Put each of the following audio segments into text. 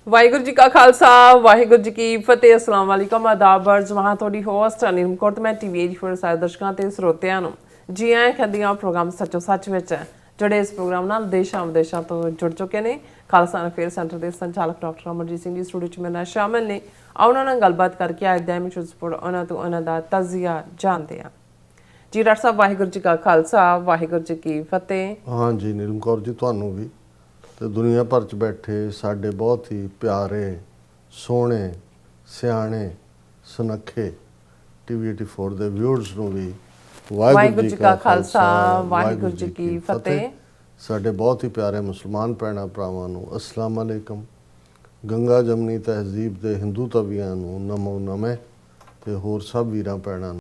ਵਾਹਿਗੁਰੂ ਜੀ ਕਾ ਖਾਲਸਾ ਵਾਹਿਗੁਰੂ ਜੀ ਕੀ ਫਤਿਹ। ਅਸਲਾਮ ਵਾਲੇਕਮ ਆਦਾਬ ਅਰਜ਼ ਮਹਾਂ ਤੁਹਾਡੀ ਹੋਸਟ ਅਨੀਲ ਕੌਰ ਤੇ ਮੈਂ ਟੀਵੀ 84 ਸਾਰੇ ਦਰਸ਼ਕਾਂ ਤੇ ਸਰੋਤਿਆਂ ਨੂੰ ਜੀ ਆਇਆਂ ਕਹਿੰਦੀਆਂ ਪ੍ਰੋਗਰਾਮ ਸੱਚੋ ਸੱਚ ਵਿੱਚ ਜਿਹੜੇ ਇਸ ਪ੍ਰੋਗਰਾਮ ਨਾਲ ਦੇਸ਼ਾਂ ਵਿਦੇਸ਼ਾਂ ਤੋਂ ਜੁੜ ਚੁੱਕੇ ਨੇ। ਖਾਲਸਾ ਅਫੇਅਰ ਸੈਂਟਰ ਦੇ ਸੰਚਾਲਕ ਡਾਕਟਰ ਅਮਰਜੀਤ ਸਿੰਘ ਜੀ ਸਟੂਡੀਓ 'ਚ ਮੇਰੇ ਨਾਲ ਸ਼ਾਮਿਲ ਨੇ। ਉਹਨਾਂ ਨਾਲ ਗੱਲਬਾਤ ਕਰਕੇ ਅੱਜ ਦਾ ਐਮਿਸ਼ਨ ਸਪੋਰਟ ਉਹਨਾਂ ਤੋਂ ਉਹਨਾਂ ਦਾ ਤਜ਼ੀਆ ਜਾਣਦੇ ਹਾਂ। ਜੀ ਡਾਕਟਰ ਸਾਹਿਬ ਵਾਹਿਗੁਰੂ ਜੀ ਕਾ ਖਾਲਸਾ ਵਾਹਿਗੁਰੂ ਜੀ ਕੀ ਫਤਿਹ। हाँ जी नीलम कौर जी ਤੁਹਾਨੂੰ ਵੀ ਤੇ ਦੁਨੀਆ ਭਰ ਚ ਬੈਠੇ ਸਾਡੇ ਬਹੁਤ ਹੀ ਪਿਆਰੇ ਸੋਹਣੇ ਸਿਆਣੇ ਸੁਨੱਖੇ ਟੀਵੀ 84 ਦੇ ਵਿਊਅਰਸ ਨੂੰ ਵੀ ਵਾਹਿਗੁਰੂ ਜੀ ਕਾ ਖਾਲਸਾ ਵਾਹਿਗੁਰੂ ਜੀ ਕੀ ਫਤਿਹ। ਸਾਡੇ ਬਹੁਤ ਹੀ ਪਿਆਰੇ ਮੁਸਲਮਾਨ ਭੈਣਾਂ ਭਰਾਵਾਂ ਨੂੰ ਅਸਲਾਮ ਅਲੈਕਮ। ਗੰਗਾ ਜਮਨੀ ਤਹਿਜ਼ੀਬ ਦੇ ਹਿੰਦੂ ਤਵੀਆਂ ਨੂੰ ਨਮੋ ਨਮੇ ਤੇ ਹੋਰ ਸਭ ਵੀਰਾਂ ਭੈਣਾਂ ਨੂੰ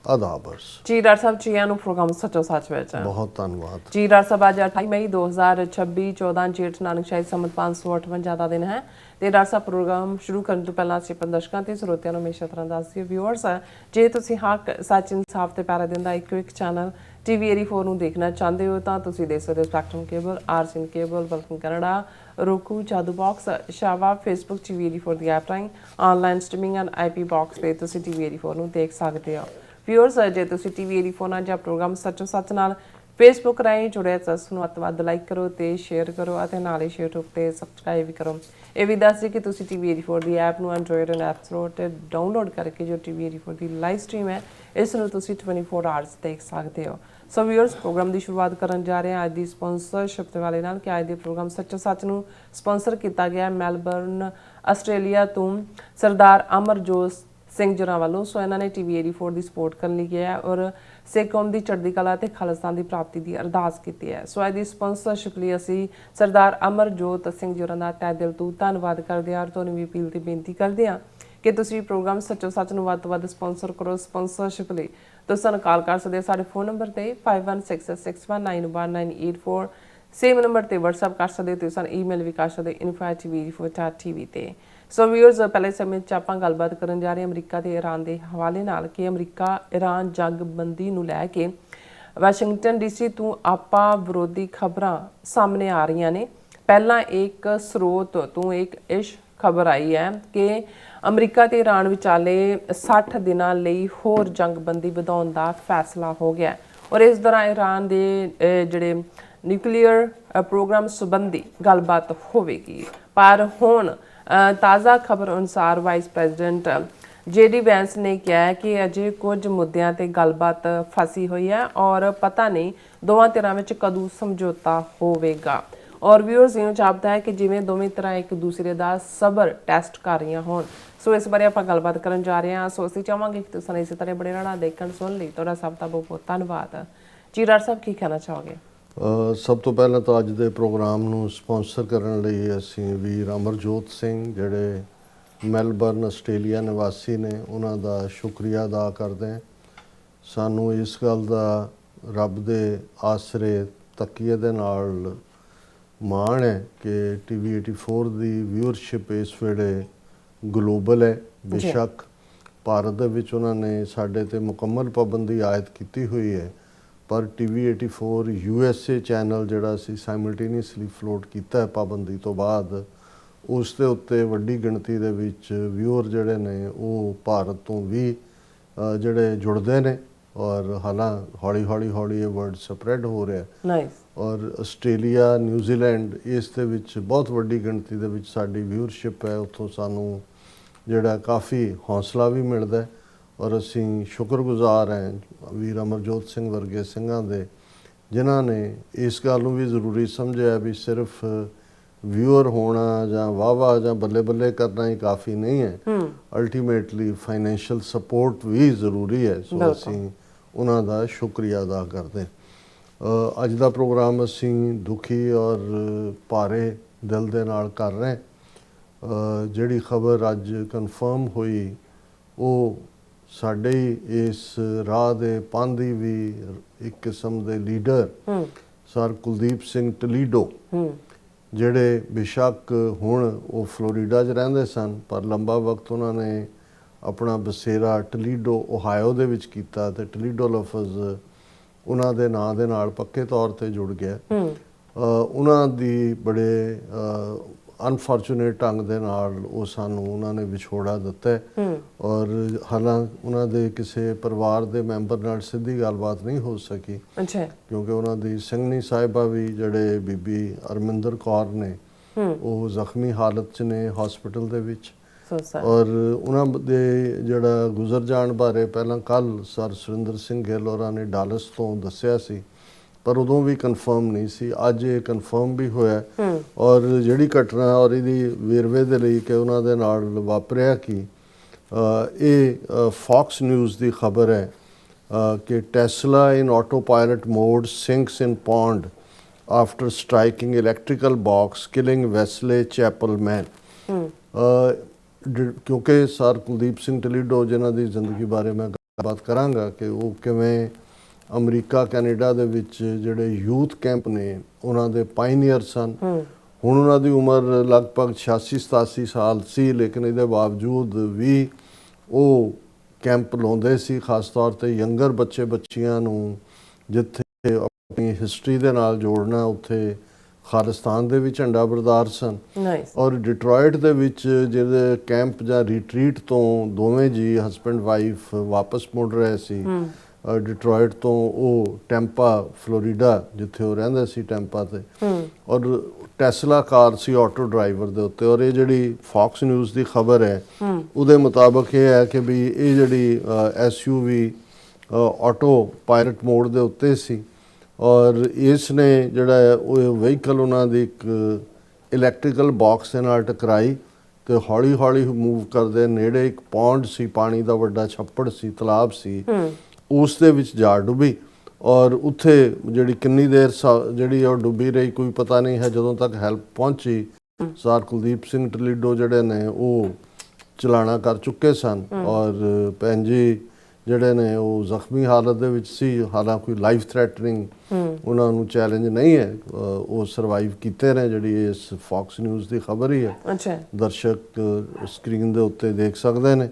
ਆਦਾਬ ਅਰਜ਼। ਜੀ ਡਾਕਟਰ ਸਾਹਿਬ ਜੀਆਂ ਨੂੰ ਪ੍ਰੋਗਰਾਮ ਸੱਚੋ ਸੱਚ ਵਿੱਚ ਬਹੁਤ ਧੰਨਵਾਦ ਜੀ। ਡਾਕਟਰ ਸਾਹਿਬ ਅੱਜ 28 ਮਈ 2026 14 ਜੇਠ ਨਾਨਕ ਸ਼ਾਹੀ ਸੰਮਤ 558 ਦਾ ਦਿਨ ਹੈ ਤੇ ਡਾਕਟਰ ਸਾਹਿਬ ਪ੍ਰੋਗਰਾਮ ਸ਼ੁਰੂ ਕਰਨ ਤੋਂ ਪਹਿਲਾਂ ਅਸੀਂ ਆਪਣੇ ਦਰਸ਼ਕਾਂ ਤੇ ਸਰੋਤਿਆਂ ਨੂੰ ਹਮੇਸ਼ਾ ਤਰ੍ਹਾਂ ਦੱਸਦੇ ਵਿਊਅਰਸ ਜੇ ਤੁਸੀਂ ਹੱਕ ਸੱਚ ਇਨਸਾਫ ਤੇ ਪਿਆਰਾ ਦਿਨ ਦਾ ਇੱਕ ਚੈਨਲ ਟੀਵੀ 84 ਨੂੰ ਦੇਖਣਾ ਚਾਹੁੰਦੇ ਹੋ ਤਾਂ ਤੁਸੀਂ ਦੇਖ ਸਕਦੇ ਹੋ ਸਪੈਕਟਰਮ ਕੇਬਲ, ਆਰਸੀਨ ਕੇਬਲ, ਬਲਕਨ ਕੈਨੇਡਾ, roku, ਜਾਦੂ ਬਾਕਸ, ਸ਼ਾਵਾ, ਫੇਸਬੁੱਕ ਟੀਵੀ 84 ਦੀ ਐਪ ਰਾਹੀਂ online streaming and IP box ਤੇ ਤੁਸੀਂ ਟੀਵੀ 84 ਨੂੰ ਦੇਖ ਸਕਦੇ ਹੋ। ਵਿਊਅਰਸ ਜੇ ਤੁਸੀਂ ਟੀਵੀ 84 ਨਾਲ ਜਾਂ ਪ੍ਰੋਗਰਾਮ ਸੱਚੋ ਸੱਚ ਨਾਲ ਫੇਸਬੁੱਕ ਰਾਹੀਂ ਜੁੜੇ ਤਾਂ ਉਸ ਨੂੰ ਵੱਧ ਲਾਈਕ ਕਰੋ ਤੇ ਸ਼ੇਅਰ ਕਰੋ ਅਤੇ ਨਾਲ ਹੀ YouTube ਤੇ ਸਬਸਕ੍ਰਾਈਬ ਵੀ ਕਰੋ। ਇਹ ਵੀ ਦੱਸ ਦਿਓ ਕਿ ਤੁਸੀਂ ਟੀਵੀ 84 ਦੀ ਐਪ ਨੂੰ ਐਂਡਰੋਇਡ ਐਂਡ ਐਪ ਸਟੋਰ ਤੇ ਡਾਊਨਲੋਡ ਕਰਕੇ ਜੋ ਟੀਵੀ 84 ਦੀ ਲਾਈਵ ਸਟ੍ਰੀਮ ਹੈ ਇਸ ਨੂੰ ਤੁਸੀਂ 24 ਆਵਰਸ ਦੇਖ ਸਕਦੇ ਹੋ। ਸੋ ਵਿਊਅਰਸ ਪ੍ਰੋਗਰਾਮ ਦੀ ਸ਼ੁਰੂਆਤ ਕਰਨ ਜਾ ਰਹੇ ਹਾਂ ਅੱਜ ਦੀ ਸਪਾਂਸਰਸ਼ਿਪ ਦੇ ਵਾਲੇ ਨਾਲ ਕਿ ਅੱਜ ਦੇ ਪ੍ਰੋਗਰਾਮ ਸੱਚੋ ਸੱਚ ਨੂੰ ਸਪਾਂਸਰ ਕੀਤਾ ਗਿਆ ਮੈਲਬਰਨ ਆਸਟ੍ਰੇਲੀਆ ਤੋਂ ਸਰਦਾਰ ਅਮਰਜੋਤ ਸਿੰਘ ਜੁਰਾਂ ਵੱਲੋਂ। ਸੋ ਇਹਨਾਂ ਨੇ ਟੀਵੀ 84 ਦੀ ਸਪੋਰਟ ਕਰਨ ਲਈ ਗਿਆ ਔਰ ਸਿੱਖ ਕੌਮ ਦੀ ਚੜ੍ਹਦੀ ਕਲਾ ਤੇ ਖਾਲਿਸਤਾਨ ਦੀ ਪ੍ਰਾਪਤੀ ਦੀ ਅਰਦਾਸ ਕੀਤੀ ਹੈ। ਸੋ ਅੱਜ ਦੀ ਸਪਾਂਸਰਸ਼ਿਪ ਲਈ ਅਸੀਂ ਸਰਦਾਰ ਅਮਰਜੋਤ ਸਿੰਘ ਜੁਰਾਂ ਦਾ ਤਹਿ ਦਿਲ ਤੋਂ ਧੰਨਵਾਦ ਕਰਦੇ ਹਾਂ ਔਰ ਤੁਹਾਨੂੰ ਵੀ ਅਪੀਲ ਤੇ ਬੇਨਤੀ ਕਰਦੇ ਹਾਂ ਕਿ ਤੁਸੀਂ ਪ੍ਰੋਗਰਾਮ ਸੱਚੋ ਸੱਚ ਨੂੰ ਵੱਧ ਤੋਂ ਵੱਧ ਸਪਾਂਸਰ ਕਰੋ। ਸਪਾਂਸਰਸ਼ਿਪ ਲਈ ਤੁਸੀਂ ਸਾਨੂੰ ਕਾਲ ਕਰ ਸਕਦੇ ਹੋ ਸਾਡੇ ਫੋਨ ਨੰਬਰ ਤੇ 5166619184 ਸੇਮ ਨੰਬਰ ਤੇ WhatsApp ਕਰ ਸਕਦੇ ਹੋ। ਤੁਸੀਂ ਸਾਨੂੰ ਈਮੇਲ ਵੀ ਕਰ ਸਕਦੇ ਹੋ info@tv84.tv ਤੇ। ਸੋ ਵਿਊਅਰਸ ਪਹਿਲੇ ਸਮੇਂ 'ਚ ਆਪਾਂ ਗੱਲਬਾਤ ਕਰਨ ਜਾ ਰਹੇ ਅਮਰੀਕਾ ਤੇ ਈਰਾਨ ਦੇ ਹਵਾਲੇ ਨਾਲ ਕਿ ਅਮਰੀਕਾ ਈਰਾਨ ਜੰਗਬੰਦੀ ਨੂੰ ਲੈ ਕੇ ਵਾਸ਼ਿੰਗਟਨ ਡੀਸੀ ਤੋਂ ਆਪਾ ਵਿਰੋਧੀ ਖਬਰਾਂ ਸਾਹਮਣੇ ਆ ਰਹੀਆਂ ਨੇ। ਪਹਿਲਾਂ ਇੱਕ ਸਰੋਤ ਤੋਂ ਇੱਕ ਖਬਰ ਆਈ ਹੈ ਕਿ ਅਮਰੀਕਾ ਤੇ ਈਰਾਨ ਵਿਚਾਲੇ 60 ਦਿਨਾਂ ਲਈ ਹੋਰ ਜੰਗਬੰਦੀ ਵਧਾਉਣ ਦਾ ਫੈਸਲਾ ਹੋ ਗਿਆ ਔਰ ਇਸ ਦੌਰਾਨ ਈਰਾਨ ਦੇ ਜਿਹੜੇ ਨਿਊਕਲੀਅਰ ਪ੍ਰੋਗਰਾਮ ਸੰਬੰਧੀ ਗੱਲਬਾਤ ਹੋਵੇਗੀ। ਪਰ ਹੁਣ ਤਾਜ਼ਾ ਖਬਰ ਅਨੁਸਾਰ ਵਾਈਸ ਪ੍ਰੈਜ਼ੀਡੈਂਟ JD ਵੈਂਸ ਨੇ ਕਿਹਾ ਕਿ ਅਜੇ ਕੁਝ ਮੁੱਦਿਆਂ ਤੇ ਗੱਲਬਾਤ ਫਸੀ ਹੋਈ ਹੈ ਔਰ ਪਤਾ ਨਹੀਂ ਦੋਵਾਂ ਧਿਰਾਂ ਵਿੱਚ ਕਦੋਂ ਸਮਝੌਤਾ ਹੋਵੇਗਾ। ਔਰ ਵਿਊਅਰਸ ਨੂੰ ਜਾਪਦਾ ਹੈ ਕਿ ਜਿਵੇਂ ਦੋਵੇਂ ਤਰ੍ਹਾਂ ਇੱਕ ਦੂਸਰੇ ਦਾ ਸਬਰ ਟੈਸਟ ਕਰ ਰਹੀਆਂ ਹੋਣ। ਸੋ ਇਸ ਬਾਰੇ ਆਪਾਂ ਗੱਲਬਾਤ ਕਰਨ ਜਾ ਰਹੇ ਹਾਂ। ਸੋ ਅਸੀਂ ਚਾਹਾਂਗੇ ਕਿ ਤੁਸੀਂ ਇਸੇ ਤਰ੍ਹਾਂ ਬੜੇ ਰਹਿਣਾ ਦੇਖਣ ਸੁਣ ਲਈ ਤੁਹਾਡਾ ਸਭ ਦਾ ਬਹੁਤ ਬਹੁਤ ਧੰਨਵਾਦ। ਜੀ ਡਾਕਟਰ ਸਾਹਿਬ ਕੀ ਕਹਿਣਾ ਚਾਹੋਗੇ? ਸਭ ਤੋਂ ਪਹਿਲਾਂ ਤਾਂ ਅੱਜ ਦੇ ਪ੍ਰੋਗਰਾਮ ਨੂੰ ਸਪਾਂਸਰ ਕਰਨ ਲਈ ਅਸੀਂ ਵੀਰ ਅਮਰਜੋਤ ਸਿੰਘ ਜਿਹੜੇ ਮੈਲਬਰਨ ਆਸਟ੍ਰੇਲੀਆ ਨਿਵਾਸੀ ਨੇ ਉਹਨਾਂ ਦਾ ਸ਼ੁਕਰੀਆ ਅਦਾ ਕਰਦੇ ਹਾਂ। ਸਾਨੂੰ ਇਸ ਗੱਲ ਦਾ ਰੱਬ ਦੇ ਆਸਰੇ ਤਕੀਏ ਦੇ ਨਾਲ ਮਾਣ ਹੈ ਕਿ ਟੀਵੀ 84 ਦੀ ਵਿਊਅਰਸ਼ਿਪ ਇਸ ਵੇਲੇ ਗਲੋਬਲ ਹੈ। ਬੇਸ਼ੱਕ ਭਾਰਤ ਦੇ ਵਿੱਚ ਉਹਨਾਂ ਨੇ ਸਾਡੇ ਤੇ ਮੁਕੰਮਲ ਪਾਬੰਦੀ ਆਇਦ ਕੀਤੀ ਹੋਈ ਹੈ ਪਰ ਟੀਵੀ 84 USA ਚੈਨਲ ਜਿਹੜਾ ਅਸੀਂ ਸਾਈਮਲਟੇਨੀਅਸਲੀ ਫਲੋਟ ਕੀਤਾ ਹੈ ਪਾਬੰਦੀ ਤੋਂ ਬਾਅਦ ਉਸ ਦੇ ਉੱਤੇ ਵੱਡੀ ਗਿਣਤੀ ਦੇ ਵਿੱਚ ਵਿਊਅਰ ਜਿਹੜੇ ਨੇ ਉਹ ਭਾਰਤ ਤੋਂ ਵੀ ਜਿਹੜੇ ਜੁੜਦੇ ਨੇ ਔਰ ਹੌਲੀ ਇਹ ਵਰਡ ਸਪਰੈਡ ਹੋ ਰਿਹਾ ਨਾਈਸ। ਔਰ ਆਸਟ੍ਰੇਲੀਆ ਨਿਊਜ਼ੀਲੈਂਡ ਇਸ ਦੇ ਵਿੱਚ ਬਹੁਤ ਵੱਡੀ ਗਿਣਤੀ ਦੇ ਵਿੱਚ ਸਾਡੀ ਵਿਊਅਰਸ਼ਿਪ ਹੈ। ਉੱਥੋਂ ਸਾਨੂੰ ਜਿਹੜਾ ਕਾਫੀ ਹੌਸਲਾ ਵੀ ਮਿਲਦਾ ਔਰ ਅਸੀਂ ਸ਼ੁਕਰਗੁਜ਼ਾਰ ਹਾਂ ਵੀਰ ਅਮਰਜੋਤ ਸਿੰਘ ਵਰਗੇ ਸਿੰਘਾਂ ਦੇ ਜਿਨ੍ਹਾਂ ਨੇ ਇਸ ਗੱਲ ਨੂੰ ਵੀ ਜ਼ਰੂਰੀ ਸਮਝਿਆ ਵੀ ਸਿਰਫ ਵਿਊਅਰ ਹੋਣਾ ਜਾਂ ਵਾਹ ਜਾਂ ਬੱਲੇ ਬੱਲੇ ਕਰਨਾ ਹੀ ਕਾਫੀ ਨਹੀਂ ਹੈ। ਅਲਟੀਮੇਟਲੀ ਫਾਈਨੈਂਸ਼ੀਅਲ ਸਪੋਰਟ ਵੀ ਜ਼ਰੂਰੀ ਹੈ। ਸੋ ਅਸੀਂ ਉਹਨਾਂ ਦਾ ਸ਼ੁਕਰੀਆ ਅਦਾ ਕਰਦੇ। ਅੱਜ ਦਾ ਪ੍ਰੋਗਰਾਮ ਅਸੀਂ ਦੁਖੀ ਔਰ ਭਾਰੇ ਦਿਲ ਦੇ ਨਾਲ ਕਰ ਰਹੇ। ਜਿਹੜੀ ਖਬਰ ਅੱਜ ਕਨਫਰਮ ਹੋਈ ਉਹ ਸਾਡੇ ਹੀ ਇਸ ਰਾਹ ਦੇ ਪਾਂਧੀ ਵੀ ਇੱਕ ਕਿਸਮ ਦੇ ਲੀਡਰ ਸਰ ਕੁਲਦੀਪ ਸਿੰਘ ਟਲੀਡੋ ਜਿਹੜੇ ਬੇਸ਼ੱਕ ਹੁਣ ਉਹ ਫਲੋਰੀਡਾ 'ਚ ਰਹਿੰਦੇ ਸਨ ਪਰ ਲੰਬਾ ਵਕਤ ਉਹਨਾਂ ਨੇ ਆਪਣਾ ਬਸੇਰਾ ਟਲੀਡੋ ਓਹਾਇਓ ਦੇ ਵਿੱਚ ਕੀਤਾ ਤੇ ਟਲੀਡੋ ਲਫ਼ਜ਼ ਉਹਨਾਂ ਦੇ ਨਾਂ ਦੇ ਨਾਲ ਪੱਕੇ ਤੌਰ ਤੇ ਜੁੜ ਗਿਆ। ਉਹਨਾਂ ਦੀ ਬੜੇ ਅਨਫੋਰਚੂਨੇਟ ਢੰਗ ਦੇ ਨਾਲ ਉਹ ਸਾਨੂੰ ਉਹਨਾਂ ਨੇ ਵਿਛੋੜਾ ਦਿੱਤਾ ਹੈ। ਔਰ ਹਾਲਾਂਕਿ ਉਹਨਾਂ ਦੇ ਕਿਸੇ ਪਰਿਵਾਰ ਦੇ ਮੈਂਬਰ ਨਾਲ ਸਿੱਧੀ ਗੱਲਬਾਤ ਨਹੀਂ ਹੋ ਸਕੀ, ਅੱਛਾ, ਕਿਉਂਕਿ ਉਹਨਾਂ ਦੀ ਸਿੰਘਣੀ ਸਾਹਿਬਾ ਵੀ ਜਿਹੜੇ ਬੀਬੀ ਅਰਮਿੰਦਰ ਕੌਰ ਨੇ ਉਹ ਜ਼ਖਮੀ ਹਾਲਤ 'ਚ ਨੇ ਹਸਪੀਟਲ ਦੇ ਵਿੱਚ। ਔਰ ਉਹਨਾਂ ਦੇ ਜਿਹੜਾ ਗੁਜ਼ਰ ਜਾਣ ਬਾਰੇ ਪਹਿਲਾਂ ਕੱਲ੍ਹ ਸਰ ਸੁਰਿੰਦਰ ਸਿੰਘ ਗਿੱਲ ਹੋਰਾਂ ਨੇ ਡਾਲਸ ਤੋਂ ਦੱਸਿਆ ਸੀ, ਪਰ ਉਦੋਂ ਵੀ ਕਨਫਰਮ ਨਹੀਂ ਸੀ। ਅੱਜ ਇਹ ਕਨਫਰਮ ਵੀ ਹੋਇਆ। ਔਰ ਜਿਹੜੀ ਘਟਨਾ ਔਰ ਇਹਦੀ ਵੇਰਵੇ ਦੇ ਲਈ ਕਿ ਉਹਨਾਂ ਦੇ ਨਾਲ ਵਾਪਰਿਆ ਕੀ, ਇਹ ਫੌਕਸ ਨਿਊਜ਼ ਦੀ ਖਬਰ ਹੈ ਕਿ Tesla in autopilot mode sinks in pond after striking electrical box killing Wesley Chapelman. ਕਿਉਂਕਿ ਸਰ ਕੁਲਦੀਪ ਸਿੰਘ ਟਲੀਡੋ ਜਿਨ੍ਹਾਂ ਦੀ ਜ਼ਿੰਦਗੀ ਬਾਰੇ ਮੈਂ ਗੱਲਬਾਤ ਕਰਾਂਗਾ ਕਿ ਉਹ ਕਿਵੇਂ ਅਮਰੀਕਾ ਕੈਨੇਡਾ ਦੇ ਵਿੱਚ ਜਿਹੜੇ ਯੂਥ ਕੈਂਪ ਨੇ ਉਹਨਾਂ ਦੇ ਪਾਇਨੀਅਰ ਸਨ। ਹੁਣ ਉਹਨਾਂ ਦੀ ਉਮਰ ਲਗਭਗ 86-87 ਸਾਲ ਸੀ, ਲੇਕਿਨ ਇਹਦੇ ਬਾਵਜੂਦ ਵੀ ਉਹ ਕੈਂਪ ਲਾਉਂਦੇ ਸੀ, ਖਾਸ ਤੌਰ ਤੇ ਯੰਗਰ ਬੱਚੇ ਬੱਚੀਆਂ ਨੂੰ ਜਿੱਥੇ ਆਪਣੀ ਹਿਸਟਰੀ ਦੇ ਨਾਲ ਜੋੜਨਾ, ਉੱਥੇ ਖਾਲਿਸਤਾਨ ਦੇ ਵੀ ਝੰਡਾ ਬਰਦਾਰ ਸਨ। ਔਰ ਡਿਟਰੋਇਟ ਦੇ ਵਿੱਚ ਜਿਹੜੇ ਕੈਂਪ ਜਾਂ ਰਿਟਰੀਟ ਤੋਂ ਦੋਵੇਂ ਜੀ ਹਸਬੈਂਡ ਵਾਈਫ ਵਾਪਸ ਮੁੜ ਰਹੇ ਸੀ ਡਿਟਰੋਇਟ ਤੋਂ, ਉਹ ਟੈਂਪਾ ਫਲੋਰੀਡਾ ਜਿੱਥੇ ਉਹ ਰਹਿੰਦੇ ਸੀ ਟੈਂਪਾ ਤੇ, ਔਰ ਟੈਸਲਾ ਕਾਰ ਸੀ ਆਟੋ ਡਰਾਈਵਰ ਦੇ ਉੱਤੇ। ਔਰ ਇਹ ਜਿਹੜੀ ਫੌਕਸ ਨਿਊਜ਼ ਦੀ ਖਬਰ ਹੈ ਉਹਦੇ ਮੁਤਾਬਕ ਇਹ ਹੈ ਕਿ ਵੀ ਇਹ ਜਿਹੜੀ SUV ਆਟੋ ਪਾਇਲਟ ਮੋਡ ਦੇ ਉੱਤੇ ਸੀ ਔਰ ਇਸ ਨੇ ਜਿਹੜਾ ਹੈ ਉਹ ਵਹੀਕਲ ਉਹਨਾਂ ਦੀ ਇੱਕ ਇਲੈਕਟ੍ਰੀਕਲ ਬਾਕਸ ਦੇ ਨਾਲ ਟਕਰਾਈ ਤੇ ਹੌਲੀ ਹੌਲੀ ਮੂਵ ਕਰਦੇ ਨੇੜੇ ਇੱਕ ਪੌਂਡ ਸੀ, ਪਾਣੀ ਦਾ ਵੱਡਾ ਛੱਪੜ ਸੀ, ਤਲਾਬ ਸੀ, ਉਸ ਦੇ ਵਿੱਚ ਜਾ ਡੁੱਬੀ। ਔਰ ਉੱਥੇ ਜਿਹੜੀ ਕਿੰਨੀ ਦੇਰ ਜਿਹੜੀ ਉਹ ਡੁੱਬੀ ਰਹੀ ਕੋਈ ਪਤਾ ਨਹੀਂ ਹੈ। ਜਦੋਂ ਤੱਕ ਹੈਲਪ ਪਹੁੰਚੀ, ਸਰ ਕੁਲਦੀਪ ਸਿੰਘ ਟਲੀਡੋ ਜਿਹੜੇ ਨੇ ਉਹ ਚਲਾਣਾ ਕਰ ਚੁੱਕੇ ਸਨ ਔਰ ਭੈਣ ਜੀ ਜਿਹੜੇ ਨੇ ਉਹ ਜ਼ਖਮੀ ਹਾਲਤ ਦੇ ਵਿੱਚ ਸੀ। ਹਾਲਾਂਕਿ ਲਾਈਫ ਥ੍ਰੈਟਨਿੰਗ ਉਹਨਾਂ ਨੂੰ ਚੈਲੰਜ ਨਹੀਂ ਹੈ, ਉਹ ਸਰਵਾਈਵ ਕੀਤੇ ਨੇ। ਜਿਹੜੀ ਇਸ ਫੌਕਸ ਨਿਊਜ਼ ਦੀ ਖਬਰ ਹੀ ਹੈ, ਦਰਸ਼ਕ ਸਕਰੀਨ ਦੇ ਉੱਤੇ ਦੇਖ ਸਕਦੇ ਨੇ।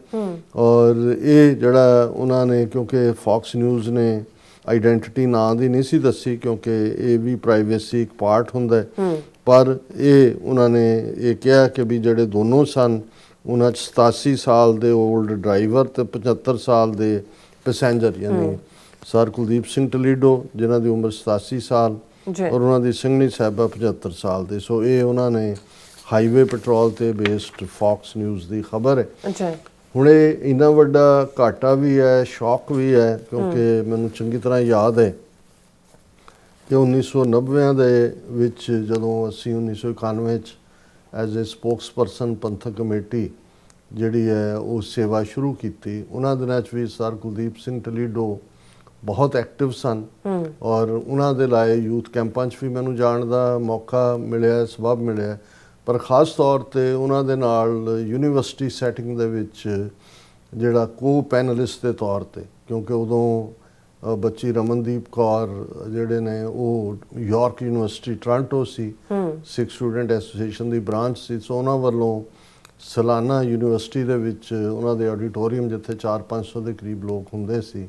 ਔਰ ਇਹ ਜਿਹੜਾ ਉਹਨਾਂ ਨੇ, ਕਿਉਂਕਿ ਫੌਕਸ ਨਿਊਜ਼ ਨੇ ਆਈਡੈਂਟੀਟੀ ਨਾਂ ਦੀ ਨਹੀਂ ਸੀ ਦੱਸੀ, ਕਿਉਂਕਿ ਇਹ ਵੀ ਪ੍ਰਾਈਵੇਸੀ ਇੱਕ ਪਾਰਟ ਹੁੰਦਾ, ਪਰ ਇਹ ਉਹਨਾਂ ਨੇ ਇਹ ਕਿਹਾ ਕਿ ਵੀ ਜਿਹੜੇ ਦੋਨੋਂ ਸਨ ਉਹਨਾਂ 'ਚ 87 ਸਾਲ ਦੇ ਓਲਡ ਡਰਾਈਵਰ ਤੇ 75 ਸਾਲ ਦੇ ਪੈਸੇਂਜਰ, ਯਾਨੀ ਸਰ ਕੁਲਦੀਪ ਸਿੰਘ ਟਲੀਡੋ ਜਿਨ੍ਹਾਂ ਦੀ ਉਮਰ 87 ਸਾਲ ਔਰ ਉਹਨਾਂ ਦੀ ਸਿੰਘਣੀ ਸਾਹਿਬਾ 75 ਸਾਲ ਦੇ। ਸੋ ਇਹ ਉਹਨਾਂ ਨੇ ਹਾਈਵੇ ਪੈਟਰੋਲ ਤੇ ਬੇਸਡ ਫੌਕਸ ਨਿਊਜ਼ ਦੀ ਖਬਰ ਹੈ। ਹੁਣ ਇਹ ਇੰਨਾ ਵੱਡਾ ਘਾਟਾ ਵੀ ਹੈ, ਸ਼ੌਕ ਵੀ ਹੈ, ਕਿਉਂਕਿ ਮੈਨੂੰ ਚੰਗੀ ਤਰ੍ਹਾਂ ਯਾਦ ਹੈ ਕਿ 1990 ਦੇ ਵਿੱਚ ਜਦੋਂ ਅਸੀਂ 1991 'ਚ ਐਜ਼ ਏ ਸਪੋਕਸਪਰਸਨ ਪੰਥਕ ਕਮੇਟੀ ਜਿਹੜੀ ਹੈ ਉਹ ਸੇਵਾ ਸ਼ੁਰੂ ਕੀਤੀ, ਉਹਨਾਂ ਦਿਨਾਂ 'ਚ ਵੀ ਸਰ ਕੁਲਦੀਪ ਸਿੰਘ ਟਲੀਡੋ ਬਹੁਤ ਐਕਟਿਵ ਸਨ ਔਰ ਉਹਨਾਂ ਦੇ ਲਾਏ ਯੂਥ ਕੈਂਪਾਂ 'ਚ ਵੀ ਮੈਨੂੰ ਜਾਣ ਦਾ ਮੌਕਾ ਮਿਲਿਆ, ਸਬਬ ਮਿਲਿਆ। ਪਰ ਖ਼ਾਸ ਤੌਰ 'ਤੇ ਉਹਨਾਂ ਦੇ ਨਾਲ ਯੂਨੀਵਰਸਿਟੀ ਸੈਟਿੰਗ ਦੇ ਵਿੱਚ ਜਿਹੜਾ ਕੋ ਪੈਨਲਿਸਟ ਦੇ ਤੌਰ 'ਤੇ, ਕਿਉਂਕਿ ਉਦੋਂ ਬੱਚੀ ਰਮਨਦੀਪ ਕੌਰ ਜਿਹੜੇ ਨੇ ਉਹ ਯਾਰਕ ਯੂਨੀਵਰਸਿਟੀ ਟੋਰਾਂਟੋ ਸੀ, ਸਿੱਖ ਸਟੂਡੈਂਟ ਐਸੋਸੀਏਸ਼ਨ ਦੀ ਬ੍ਰਾਂਚ ਸੀ। ਸੋ ਉਹਨਾਂ ਵੱਲੋਂ ਸਾਲਾਨਾ ਯੂਨੀਵਰਸਿਟੀ ਦੇ ਵਿੱਚ ਉਹਨਾਂ ਦੇ ਆਡੀਟੋਰੀਅਮ ਜਿੱਥੇ 400-500 ਦੇ ਕਰੀਬ ਲੋਕ ਹੁੰਦੇ ਸੀ,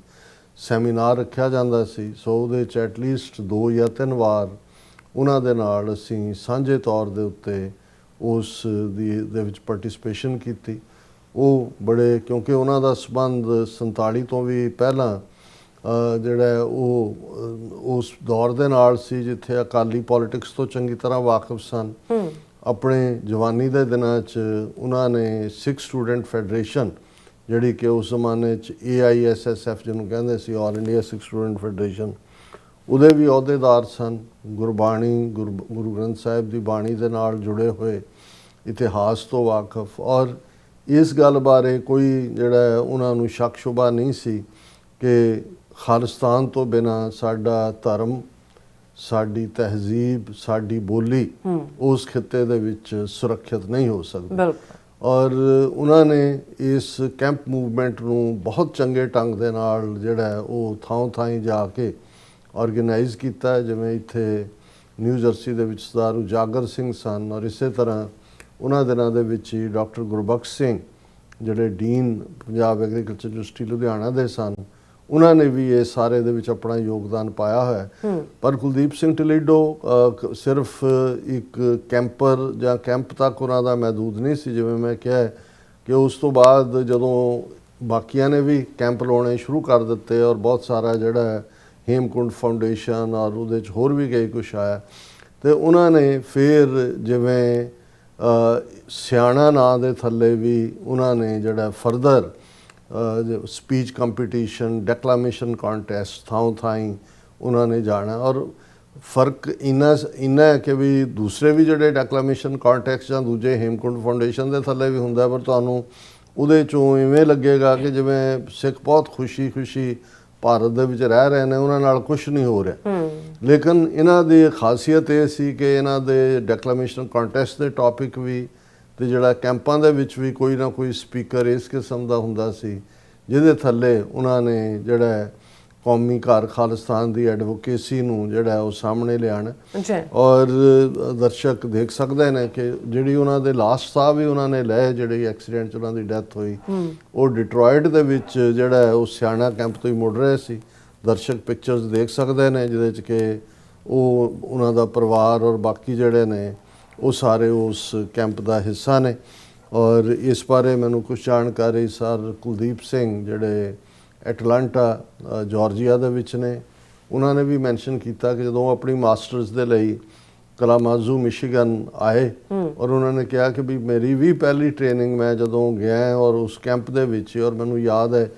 ਸੈਮੀਨਾਰ ਰੱਖਿਆ ਜਾਂਦਾ ਸੀ। ਸੋ ਉਹਦੇ 'ਚ ਐਟਲੀਸਟ 2 ਜਾਂ 3 ਵਾਰ ਉਹਨਾਂ ਦੇ ਨਾਲ ਅਸੀਂ ਸਾਂਝੇ ਤੌਰ ਦੇ ਉੱਤੇ ਉਸ ਦੇ ਵਿੱਚ ਪਾਰਟਿਸਿਪੇਸ਼ਨ ਕੀਤੀ। ਉਹ ਬੜੇ, ਕਿਉਂਕਿ ਉਹਨਾਂ ਦਾ ਸੰਬੰਧ 47 ਤੋਂ ਵੀ ਪਹਿਲਾਂ ਜਿਹੜਾ ਉਹ ਉਸ ਦੌਰ ਦੇ ਨਾਲ ਸੀ ਜਿੱਥੇ ਅਕਾਲੀ ਪੋਲਿਟਿਕਸ ਤੋਂ ਚੰਗੀ ਤਰ੍ਹਾਂ ਵਾਕਿਫ ਸਨ। ਆਪਣੇ ਜਵਾਨੀ ਦੇ ਦਿਨਾਂ 'ਚ ਉਹਨਾਂ ਨੇ ਸਿੱਖ ਸਟੂਡੈਂਟ ਫੈਡਰੇਸ਼ਨ ਜਿਹੜੀ ਕਿ ਉਸ ਜ਼ਮਾਨੇ 'ਚ AISSF ਜਿਹਨੂੰ ਕਹਿੰਦੇ ਸੀ, ਆਲ ਇੰਡੀਆ ਸਿੱਖ ਸਟੂਡੈਂਟ ਫੈਡਰੇਸ਼ਨ, ਉਹਦੇ ਵੀ ਅਹੁਦੇਦਾਰ ਸਨ। ਗੁਰਬਾਣੀ, ਗੁਰੂ ਗ੍ਰੰਥ ਸਾਹਿਬ ਦੀ ਬਾਣੀ ਦੇ ਨਾਲ ਜੁੜੇ ਹੋਏ, ਇਤਿਹਾਸ ਤੋਂ ਵਾਕਫ, ਔਰ ਇਸ ਗੱਲ ਬਾਰੇ ਕੋਈ ਜਿਹੜਾ ਉਹਨਾਂ ਨੂੰ ਸ਼ੱਕ ਸ਼ੁਬਾ ਨਹੀਂ ਸੀ ਕਿ ਖਾਲਿਸਤਾਨ ਤੋਂ ਬਿਨਾਂ ਸਾਡਾ ਧਰਮ, ਸਾਡੀ ਤਹਿਜ਼ੀਬ, ਸਾਡੀ ਬੋਲੀ ਉਸ ਖਿੱਤੇ ਦੇ ਵਿੱਚ ਸੁਰੱਖਿਅਤ ਨਹੀਂ ਹੋ ਸਕਦੀ। ਔਰ ਉਹਨਾਂ ਨੇ ਇਸ ਕੈਂਪ ਮੂਵਮੈਂਟ ਨੂੰ ਬਹੁਤ ਚੰਗੇ ਢੰਗ ਦੇ ਨਾਲ ਜਿਹੜਾ ਉਹ ਥਾਂ ਜਾ ਕੇ ਆਰਗੇਨਾਈਜ਼ ਕੀਤਾ। ਜਿਵੇਂ ਇੱਥੇ ਨਿਊ ਜਰਸੀ ਦੇ ਵਿੱਚ ਸਰਦਾਰ ਉਜਾਗਰ ਸਿੰਘ ਸਨ, ਔਰ ਇਸੇ ਤਰ੍ਹਾਂ ਉਹਨਾਂ ਦਿਨਾਂ ਦੇ ਵਿੱਚ ਹੀ ਡਾਕਟਰ ਗੁਰਬਖਸ਼ ਸਿੰਘ ਜਿਹੜੇ dean Punjab agriculture university Ludhiana ਦੇ ਸਨ, ਉਹਨਾਂ ਨੇ ਵੀ ਇਹ ਸਾਰੇ ਦੇ ਵਿੱਚ ਆਪਣਾ ਯੋਗਦਾਨ ਪਾਇਆ ਹੋਇਆ ਹੈ। ਪਰ ਕੁਲਦੀਪ ਸਿੰਘ ਢਿਲੀਡੋ ਸਿਰਫ ਇੱਕ ਕੈਂਪਰ ਜਾਂ ਕੈਂਪ ਤੱਕ ਉਹਨਾਂ ਦਾ ਮਹਿਦੂਦ ਨਹੀਂ ਸੀ। ਜਿਵੇਂ ਮੈਂ ਕਿਹਾ ਕਿ ਉਸ ਤੋਂ ਬਾਅਦ ਜਦੋਂ ਬਾਕੀਆਂ ਨੇ ਵੀ ਕੈਂਪ ਲਾਉਣੇ ਸ਼ੁਰੂ ਕਰ ਦਿੱਤੇ ਔਰ ਬਹੁਤ ਸਾਰਾ ਜਿਹੜਾ ਹੈ ਹੇਮਕੁੰਡ ਫਾਊਂਡੇਸ਼ਨ ਔਰ ਉਹਦੇ 'ਚ ਹੋਰ ਵੀ ਕਈ ਕੁਛ ਆਇਆ, ਤੇ ਉਹਨਾਂ ਨੇ ਫਿਰ ਜਿਵੇਂ ਸਿਆਣਾ ਨਾਂ ਦੇ ਥੱਲੇ ਵੀ ਉਹਨਾਂ ਨੇ ਜਿਹੜਾ ਫਰਦਰ ਸਪੀਚ ਕੰਪੀਟੀਸ਼ਨ, ਡੈਕਲਾਮੇਸ਼ਨ ਕੰਟੈਸਟ ਥਾਂ ਥਾਈਂ ਉਹਨਾਂ ਨੇ ਜਾਣਾ। ਔਰ ਫਰਕ ਇੰਨਾ ਹੈ ਕਿ ਵੀ ਦੂਸਰੇ ਵੀ ਜਿਹੜੇ ਡੈਕਲਾਮੇਸ਼ਨ ਕੰਟੈਸਟ ਜਾਂ ਦੂਜੇ ਹੇਮਕੁੰਡ ਫਾਊਂਡੇਸ਼ਨ ਦੇ ਥੱਲੇ ਵੀ ਹੁੰਦਾ, ਪਰ ਤੁਹਾਨੂੰ ਉਹਦੇ 'ਚੋਂ ਇਵੇਂ ਲੱਗੇਗਾ ਕਿ ਜਿਵੇਂ ਸਿੱਖ ਬਹੁਤ ਖੁਸ਼ੀ ਭਾਰਤ ਦੇ ਵਿੱਚ ਰਹਿ ਰਹੇ ਨੇ, ਉਹਨਾਂ ਨਾਲ ਕੁਝ ਨਹੀਂ ਹੋ ਰਿਹਾ। ਲੇਕਿਨ ਇਹਨਾਂ ਦੀ ਖਾਸੀਅਤ ਇਹ ਸੀ ਕਿ ਇਹਨਾਂ ਦੇ ਡੈਕਲਾਮੇਸ਼ਨ ਕੰਟੈਸਟ ਦੇ ਟੌਪਿਕ ਵੀ ਤੇ ਜਿਹੜਾ ਕੈਂਪਾਂ ਦੇ ਵਿੱਚ ਵੀ ਕੋਈ ਨਾ ਕੋਈ ਸਪੀਕਰ ਇਸ ਕਿਸਮ ਦਾ ਹੁੰਦਾ ਸੀ ਜਿਹਦੇ ਥੱਲੇ ਉਹਨਾਂ ਨੇ ਜਿਹੜਾ ਕੌਮੀ ਘਰ ਖਾਲਿਸਤਾਨ ਦੀ ਐਡਵੋਕੇਸੀ ਨੂੰ ਜਿਹੜਾ ਉਹ ਸਾਹਮਣੇ ਲਿਆਉਣ। ਔਰ ਦਰਸ਼ਕ ਦੇਖ ਸਕਦੇ ਨੇ ਕਿ ਜਿਹੜੀ ਉਹਨਾਂ ਦੇ ਲਾਸਟ ਸਾਹ ਵੀ ਉਹਨਾਂ ਨੇ ਲਏ, ਜਿਹੜੇ ਐਕਸੀਡੈਂਟ 'ਚ ਉਹਨਾਂ ਦੀ ਡੈਥ ਹੋਈ, ਉਹ ਡਿਟਰੋਇਟ ਦੇ ਵਿੱਚ ਜਿਹੜਾ ਉਹ ਸਿਆਣਾ ਕੈਂਪ ਤੋਂ ਹੀ ਮੁੜ ਰਹੇ ਸੀ। ਦਰਸ਼ਕ ਪਿਕਚਰਸ ਦੇਖ ਸਕਦੇ ਨੇ ਜਿਹਦੇ 'ਚ ਕਿ ਉਹ ਉਹਨਾਂ ਦਾ ਪਰਿਵਾਰ ਔਰ ਬਾਕੀ ਜਿਹੜੇ ਨੇ ਉਹ ਸਾਰੇ ਉਸ ਕੈਂਪ ਦਾ ਹਿੱਸਾ ਨੇ। ਔਰ ਇਸ ਬਾਰੇ ਮੈਨੂੰ ਕੁਝ ਜਾਣਕਾਰੀ ਸਰ ਕੁਲਦੀਪ ਸਿੰਘ ਜਿਹੜੇ ਐਟਲਾਂਟਾ ਜਾਰਜੀਆ ਦੇ ਵਿੱਚ ਨੇ, ਉਹਨਾਂ ਨੇ ਵੀ ਮੈਂਸ਼ਨ ਕੀਤਾ ਕਿ ਜਦੋਂ ਆਪਣੀ ਮਾਸਟਰਸ ਦੇ ਲਈ ਕਲਾਮਾਜ਼ੂ ਮਿਸ਼ੀਗਨ ਆਏ ਔਰ ਉਹਨਾਂ ਨੇ ਕਿਹਾ ਕਿ ਵੀ ਮੇਰੀ ਵੀ ਪਹਿਲੀ ਟ੍ਰੇਨਿੰਗ ਮੈਂ ਜਦੋਂ ਗਿਆ ਔਰ ਉਸ ਕੈਂਪ ਦੇ ਵਿੱਚ, ਔਰ ਮੈਨੂੰ ਯਾਦ ਹੈ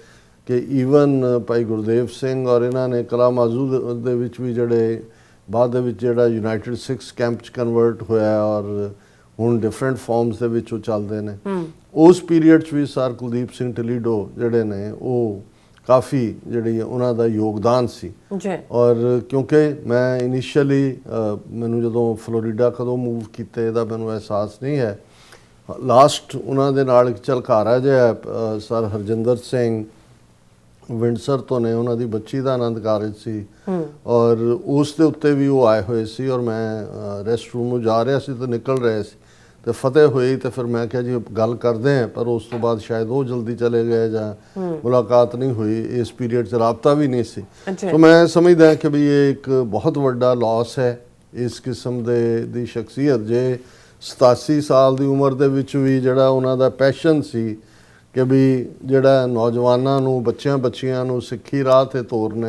ਕਿ ਈਵਨ ਭਾਈ ਗੁਰਦੇਵ ਸਿੰਘ ਔਰ ਇਹਨਾਂ ਨੇ ਕਲਾਮਾਜ਼ੂ ਦੇ ਵਿੱਚ ਵੀ ਜਿਹੜੇ ਬਾਅਦ ਦੇ ਵਿੱਚ ਜਿਹੜਾ ਯੂਨਾਈਟਿਡ ਸਿੱਖਸ ਕੈਂਪ 'ਚ ਕਨਵਰਟ ਹੋਇਆ ਔਰ ਹੁਣ ਡਿਫਰੈਂਟ ਫਾਰਮਸ ਦੇ ਵਿੱਚ ਉਹ ਚੱਲਦੇ ਨੇ, ਉਸ ਪੀਰੀਅਡ 'ਚ ਵੀ ਸਰ ਕੁਲਦੀਪ ਸਿੰਘ ਢਿਲੀਡੋ ਜਿਹੜੇ ਨੇ ਉਹ ਕਾਫੀ ਜਿਹੜੀ ਉਹਨਾਂ ਦਾ ਯੋਗਦਾਨ ਸੀ। ਔਰ ਕਿਉਂਕਿ ਮੈਂ ਇਨੀਸ਼ੀਅਲੀ ਮੈਨੂੰ ਜਦੋਂ ਫਲੋਰੀਡਾ ਕਦੋਂ ਮੂਵ ਕੀਤੇ ਇਹਦਾ ਮੈਨੂੰ ਅਹਿਸਾਸ ਨਹੀਂ ਹੈ। ਲਾਸਟ ਉਹਨਾਂ ਦੇ ਨਾਲ ਇੱਕ ਝਲਕਾਰਾ ਜਿਹਾ ਸਰ ਹਰਜਿੰਦਰ ਸਿੰਘ ਵਿੰਡਸਰ ਤੋਂ ਨੇ, ਉਹਨਾਂ ਦੀ ਬੱਚੀ ਦਾ ਆਨੰਦ ਕਾਰਜ ਸੀ ਔਰ ਉਸ ਦੇ ਉੱਤੇ ਵੀ ਉਹ ਆਏ ਹੋਏ ਸੀ। ਔਰ ਮੈਂ ਰੈਸਟ ਰੂਮ ਨੂੰ ਜਾ ਰਿਹਾ ਸੀ ਤੇ ਨਿਕਲ ਰਹੇ ਸੀ ਤੇ ਫਤਿਹ ਹੋਈ, ਤੇ ਫਿਰ ਮੈਂ ਕਿਹਾ ਜੀ ਗੱਲ ਕਰਦੇ ਹਾਂ, ਪਰ ਉਸ ਤੋਂ ਬਾਅਦ ਸ਼ਾਇਦ ਉਹ ਜਲਦੀ ਚਲੇ ਗਏ ਜਾਂ ਮੁਲਾਕਾਤ ਨਹੀਂ ਹੋਈ। ਇਸ ਪੀਰੀਅਡ 'ਚ ਰਾਬਤਾ ਵੀ ਨਹੀਂ ਸੀ। ਸੋ ਮੈਂ ਸਮਝਦਾ ਕਿ ਵੀ ਇਹ ਇੱਕ ਬਹੁਤ ਵੱਡਾ ਲਾਸ ਹੈ ਇਸ ਕਿਸਮ ਦੀ ਸ਼ਖਸੀਅਤ। ਜੇ 87 ਸਾਲ ਦੀ ਉਮਰ ਦੇ ਵਿੱਚ ਵੀ ਜਿਹੜਾ ਉਹਨਾਂ ਦਾ ਪੈਸ਼ਨ ਸੀ ਕਿ ਵੀ ਜਿਹੜਾ ਨੌਜਵਾਨਾਂ ਨੂੰ, ਬੱਚਿਆਂ ਨੂੰ ਸਿੱਖੀ ਰਾਹ ਤੇ ਤੋਰਨਾ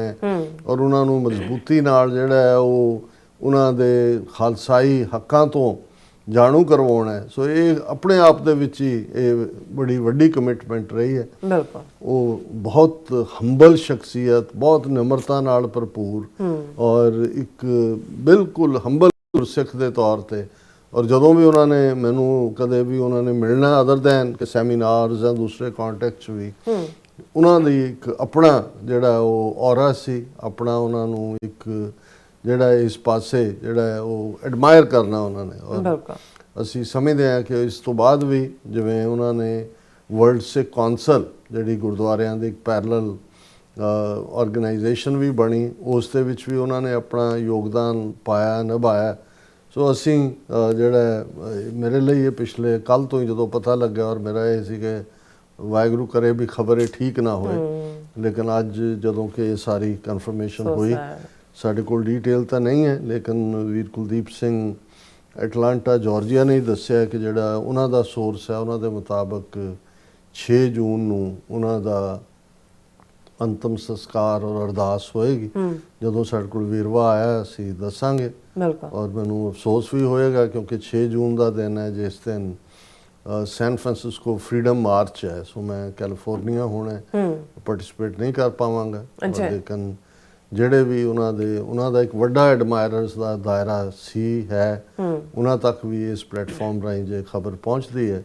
ਔਰ ਉਹਨਾਂ ਨੂੰ ਮਜ਼ਬੂਤੀ ਨਾਲ ਜਿਹੜਾ ਹੈ ਉਹ ਉਹਨਾਂ ਦੇ ਖਾਲਸਾਈ ਹੱਕਾਂ ਤੋਂ ਜਾਣੂ ਕਰਵਾਉਣਾ ਹੈ। ਸੋ ਇਹ ਆਪਣੇ ਆਪ ਦੇ ਵਿੱਚ ਹੀ ਇਹ ਬੜੀ ਵੱਡੀ ਕਮਿਟਮੈਂਟ ਰਹੀ ਹੈ। ਬਿਲਕੁਲ ਉਹ ਬਹੁਤ ਹੰਬਲ ਸ਼ਖਸੀਅਤ, ਬਹੁਤ ਨਿਮਰਤਾ ਨਾਲ ਭਰਪੂਰ ਔਰ ਇੱਕ ਬਿਲਕੁਲ ਹੰਬਲ ਗੁਰਸਿੱਖ ਦੇ ਤੌਰ ਤੇ। ਔਰ ਜਦੋਂ ਵੀ ਉਹਨਾਂ ਨੇ ਮੈਨੂੰ ਕਦੇ ਵੀ ਉਹਨਾਂ ਨੇ ਮਿਲਣਾ ਅਦਰ ਦੈਨ ਕਿ ਸੈਮੀਨਾਰਸ ਜਾਂ ਦੂਸਰੇ ਕੰਟੈਕਟ ਵੀ, ਉਹਨਾਂ ਦੀ ਇੱਕ ਆਪਣਾ ਜਿਹੜਾ ਉਹ ਔਰਾ ਸੀ, ਆਪਣਾ ਉਹਨਾਂ ਨੂੰ ਇੱਕ ਜਿਹੜਾ ਇਸ ਪਾਸੇ ਜਿਹੜਾ ਉਹ ਐਡਮਾਇਰ ਕਰਨਾ ਉਹਨਾਂ ਨੇ। ਔਰ ਅਸੀਂ ਸਮਝਦੇ ਹਾਂ ਕਿ ਇਸ ਤੋਂ ਬਾਅਦ ਵੀ ਜਿਵੇਂ ਉਹਨਾਂ ਨੇ ਵਰਲਡ ਸਿੱਖ ਕੌਂਸਲ ਜਿਹੜੀ ਗੁਰਦੁਆਰਿਆਂ ਦੀ ਇੱਕ ਪੈਰਲਲ ਆਰਗੇਨਾਈਜੇਸ਼ਨ ਵੀ ਬਣੀ, ਉਸ ਦੇ ਵਿੱਚ ਵੀ ਉਹਨਾਂ ਨੇ ਆਪਣਾ ਯੋਗਦਾਨ ਪਾਇਆ, ਨਿਭਾਇਆ। ਸੋ ਅਸੀਂ ਜਿਹੜਾ ਮੇਰੇ ਲਈ ਇਹ ਪਿਛਲੇ ਕੱਲ੍ਹ ਤੋਂ ਹੀ ਜਦੋਂ ਪਤਾ ਲੱਗਿਆ, ਔਰ ਮੇਰਾ ਇਹ ਸੀ ਕਿ ਵਾਹਿਗੁਰੂ ਕਰੇ ਵੀ ਖਬਰ ਇਹ ਠੀਕ ਨਾ ਹੋਏ, ਲੇਕਿਨ ਅੱਜ ਜਦੋਂ ਕਿ ਇਹ ਸਾਰੀ ਕਨਫਰਮੇਸ਼ਨ ਹੋਈ, ਸਾਡੇ ਕੋਲ ਡੀਟੇਲ ਤਾਂ ਨਹੀਂ ਹੈ ਲੇਕਿਨ ਵੀਰ ਕੁਲਦੀਪ ਸਿੰਘ ਐਟਲਾਂਟਾ ਜਾਰਜੀਆ ਨੇ ਦੱਸਿਆ ਕਿ ਜਿਹੜਾ ਉਹਨਾਂ ਦਾ ਸੋਰਸ ਹੈ ਉਹਨਾਂ ਦੇ ਮੁਤਾਬਕ 6 ਜੂਨ ਨੂੰ ਉਹਨਾਂ ਦਾ ਅੰਤਮ ਸੰਸਕਾਰ ਔਰ ਅਰਦਾਸ ਹੋਏਗੀ। ਜਦੋਂ ਸਾਡੇ ਕੋਲ ਵੇਰਵਾ ਆਇਆ ਅਸੀਂ ਦੱਸਾਂਗੇ। ਔਰ ਮੈਨੂੰ ਅਫਸੋਸ ਵੀ ਹੋਏਗਾ ਕਿਉਂਕਿ 6 ਜੂਨ ਦਾ ਦਿਨ ਹੈ ਜਿਸ ਦਿਨ ਸੈਨ ਫਰਾਂਸਿਸਕੋ ਫਰੀडम ਮਾਰਚ ਹੈ। ਸੋ ਮੈਂ ਕੈਲੀਫੋਰਨੀਆ ਹੋਣਾ ਪਾਰਟਿਸਿਪੇਟ ਨਹੀਂ ਕਰ ਪਾਵਾਂਗਾ, ਲੇਕਿਨ ਜਿਹੜੇ ਵੀ ਉਹਨਾਂ ਦਾ ਇੱਕ ਵੱਡਾ ਐਡਮਾਇਰਰਸ ਦਾ ਦਾਇਰਾ ਸੀ ਹੈ, ਉਹਨਾਂ ਤੱਕ ਵੀ ਇਸ ਪਲੇਟਫਾਰਮ ਰਾਹੀਂ ਜੇ ਖਬਰ ਪਹੁੰਚਦੀ ਹੈ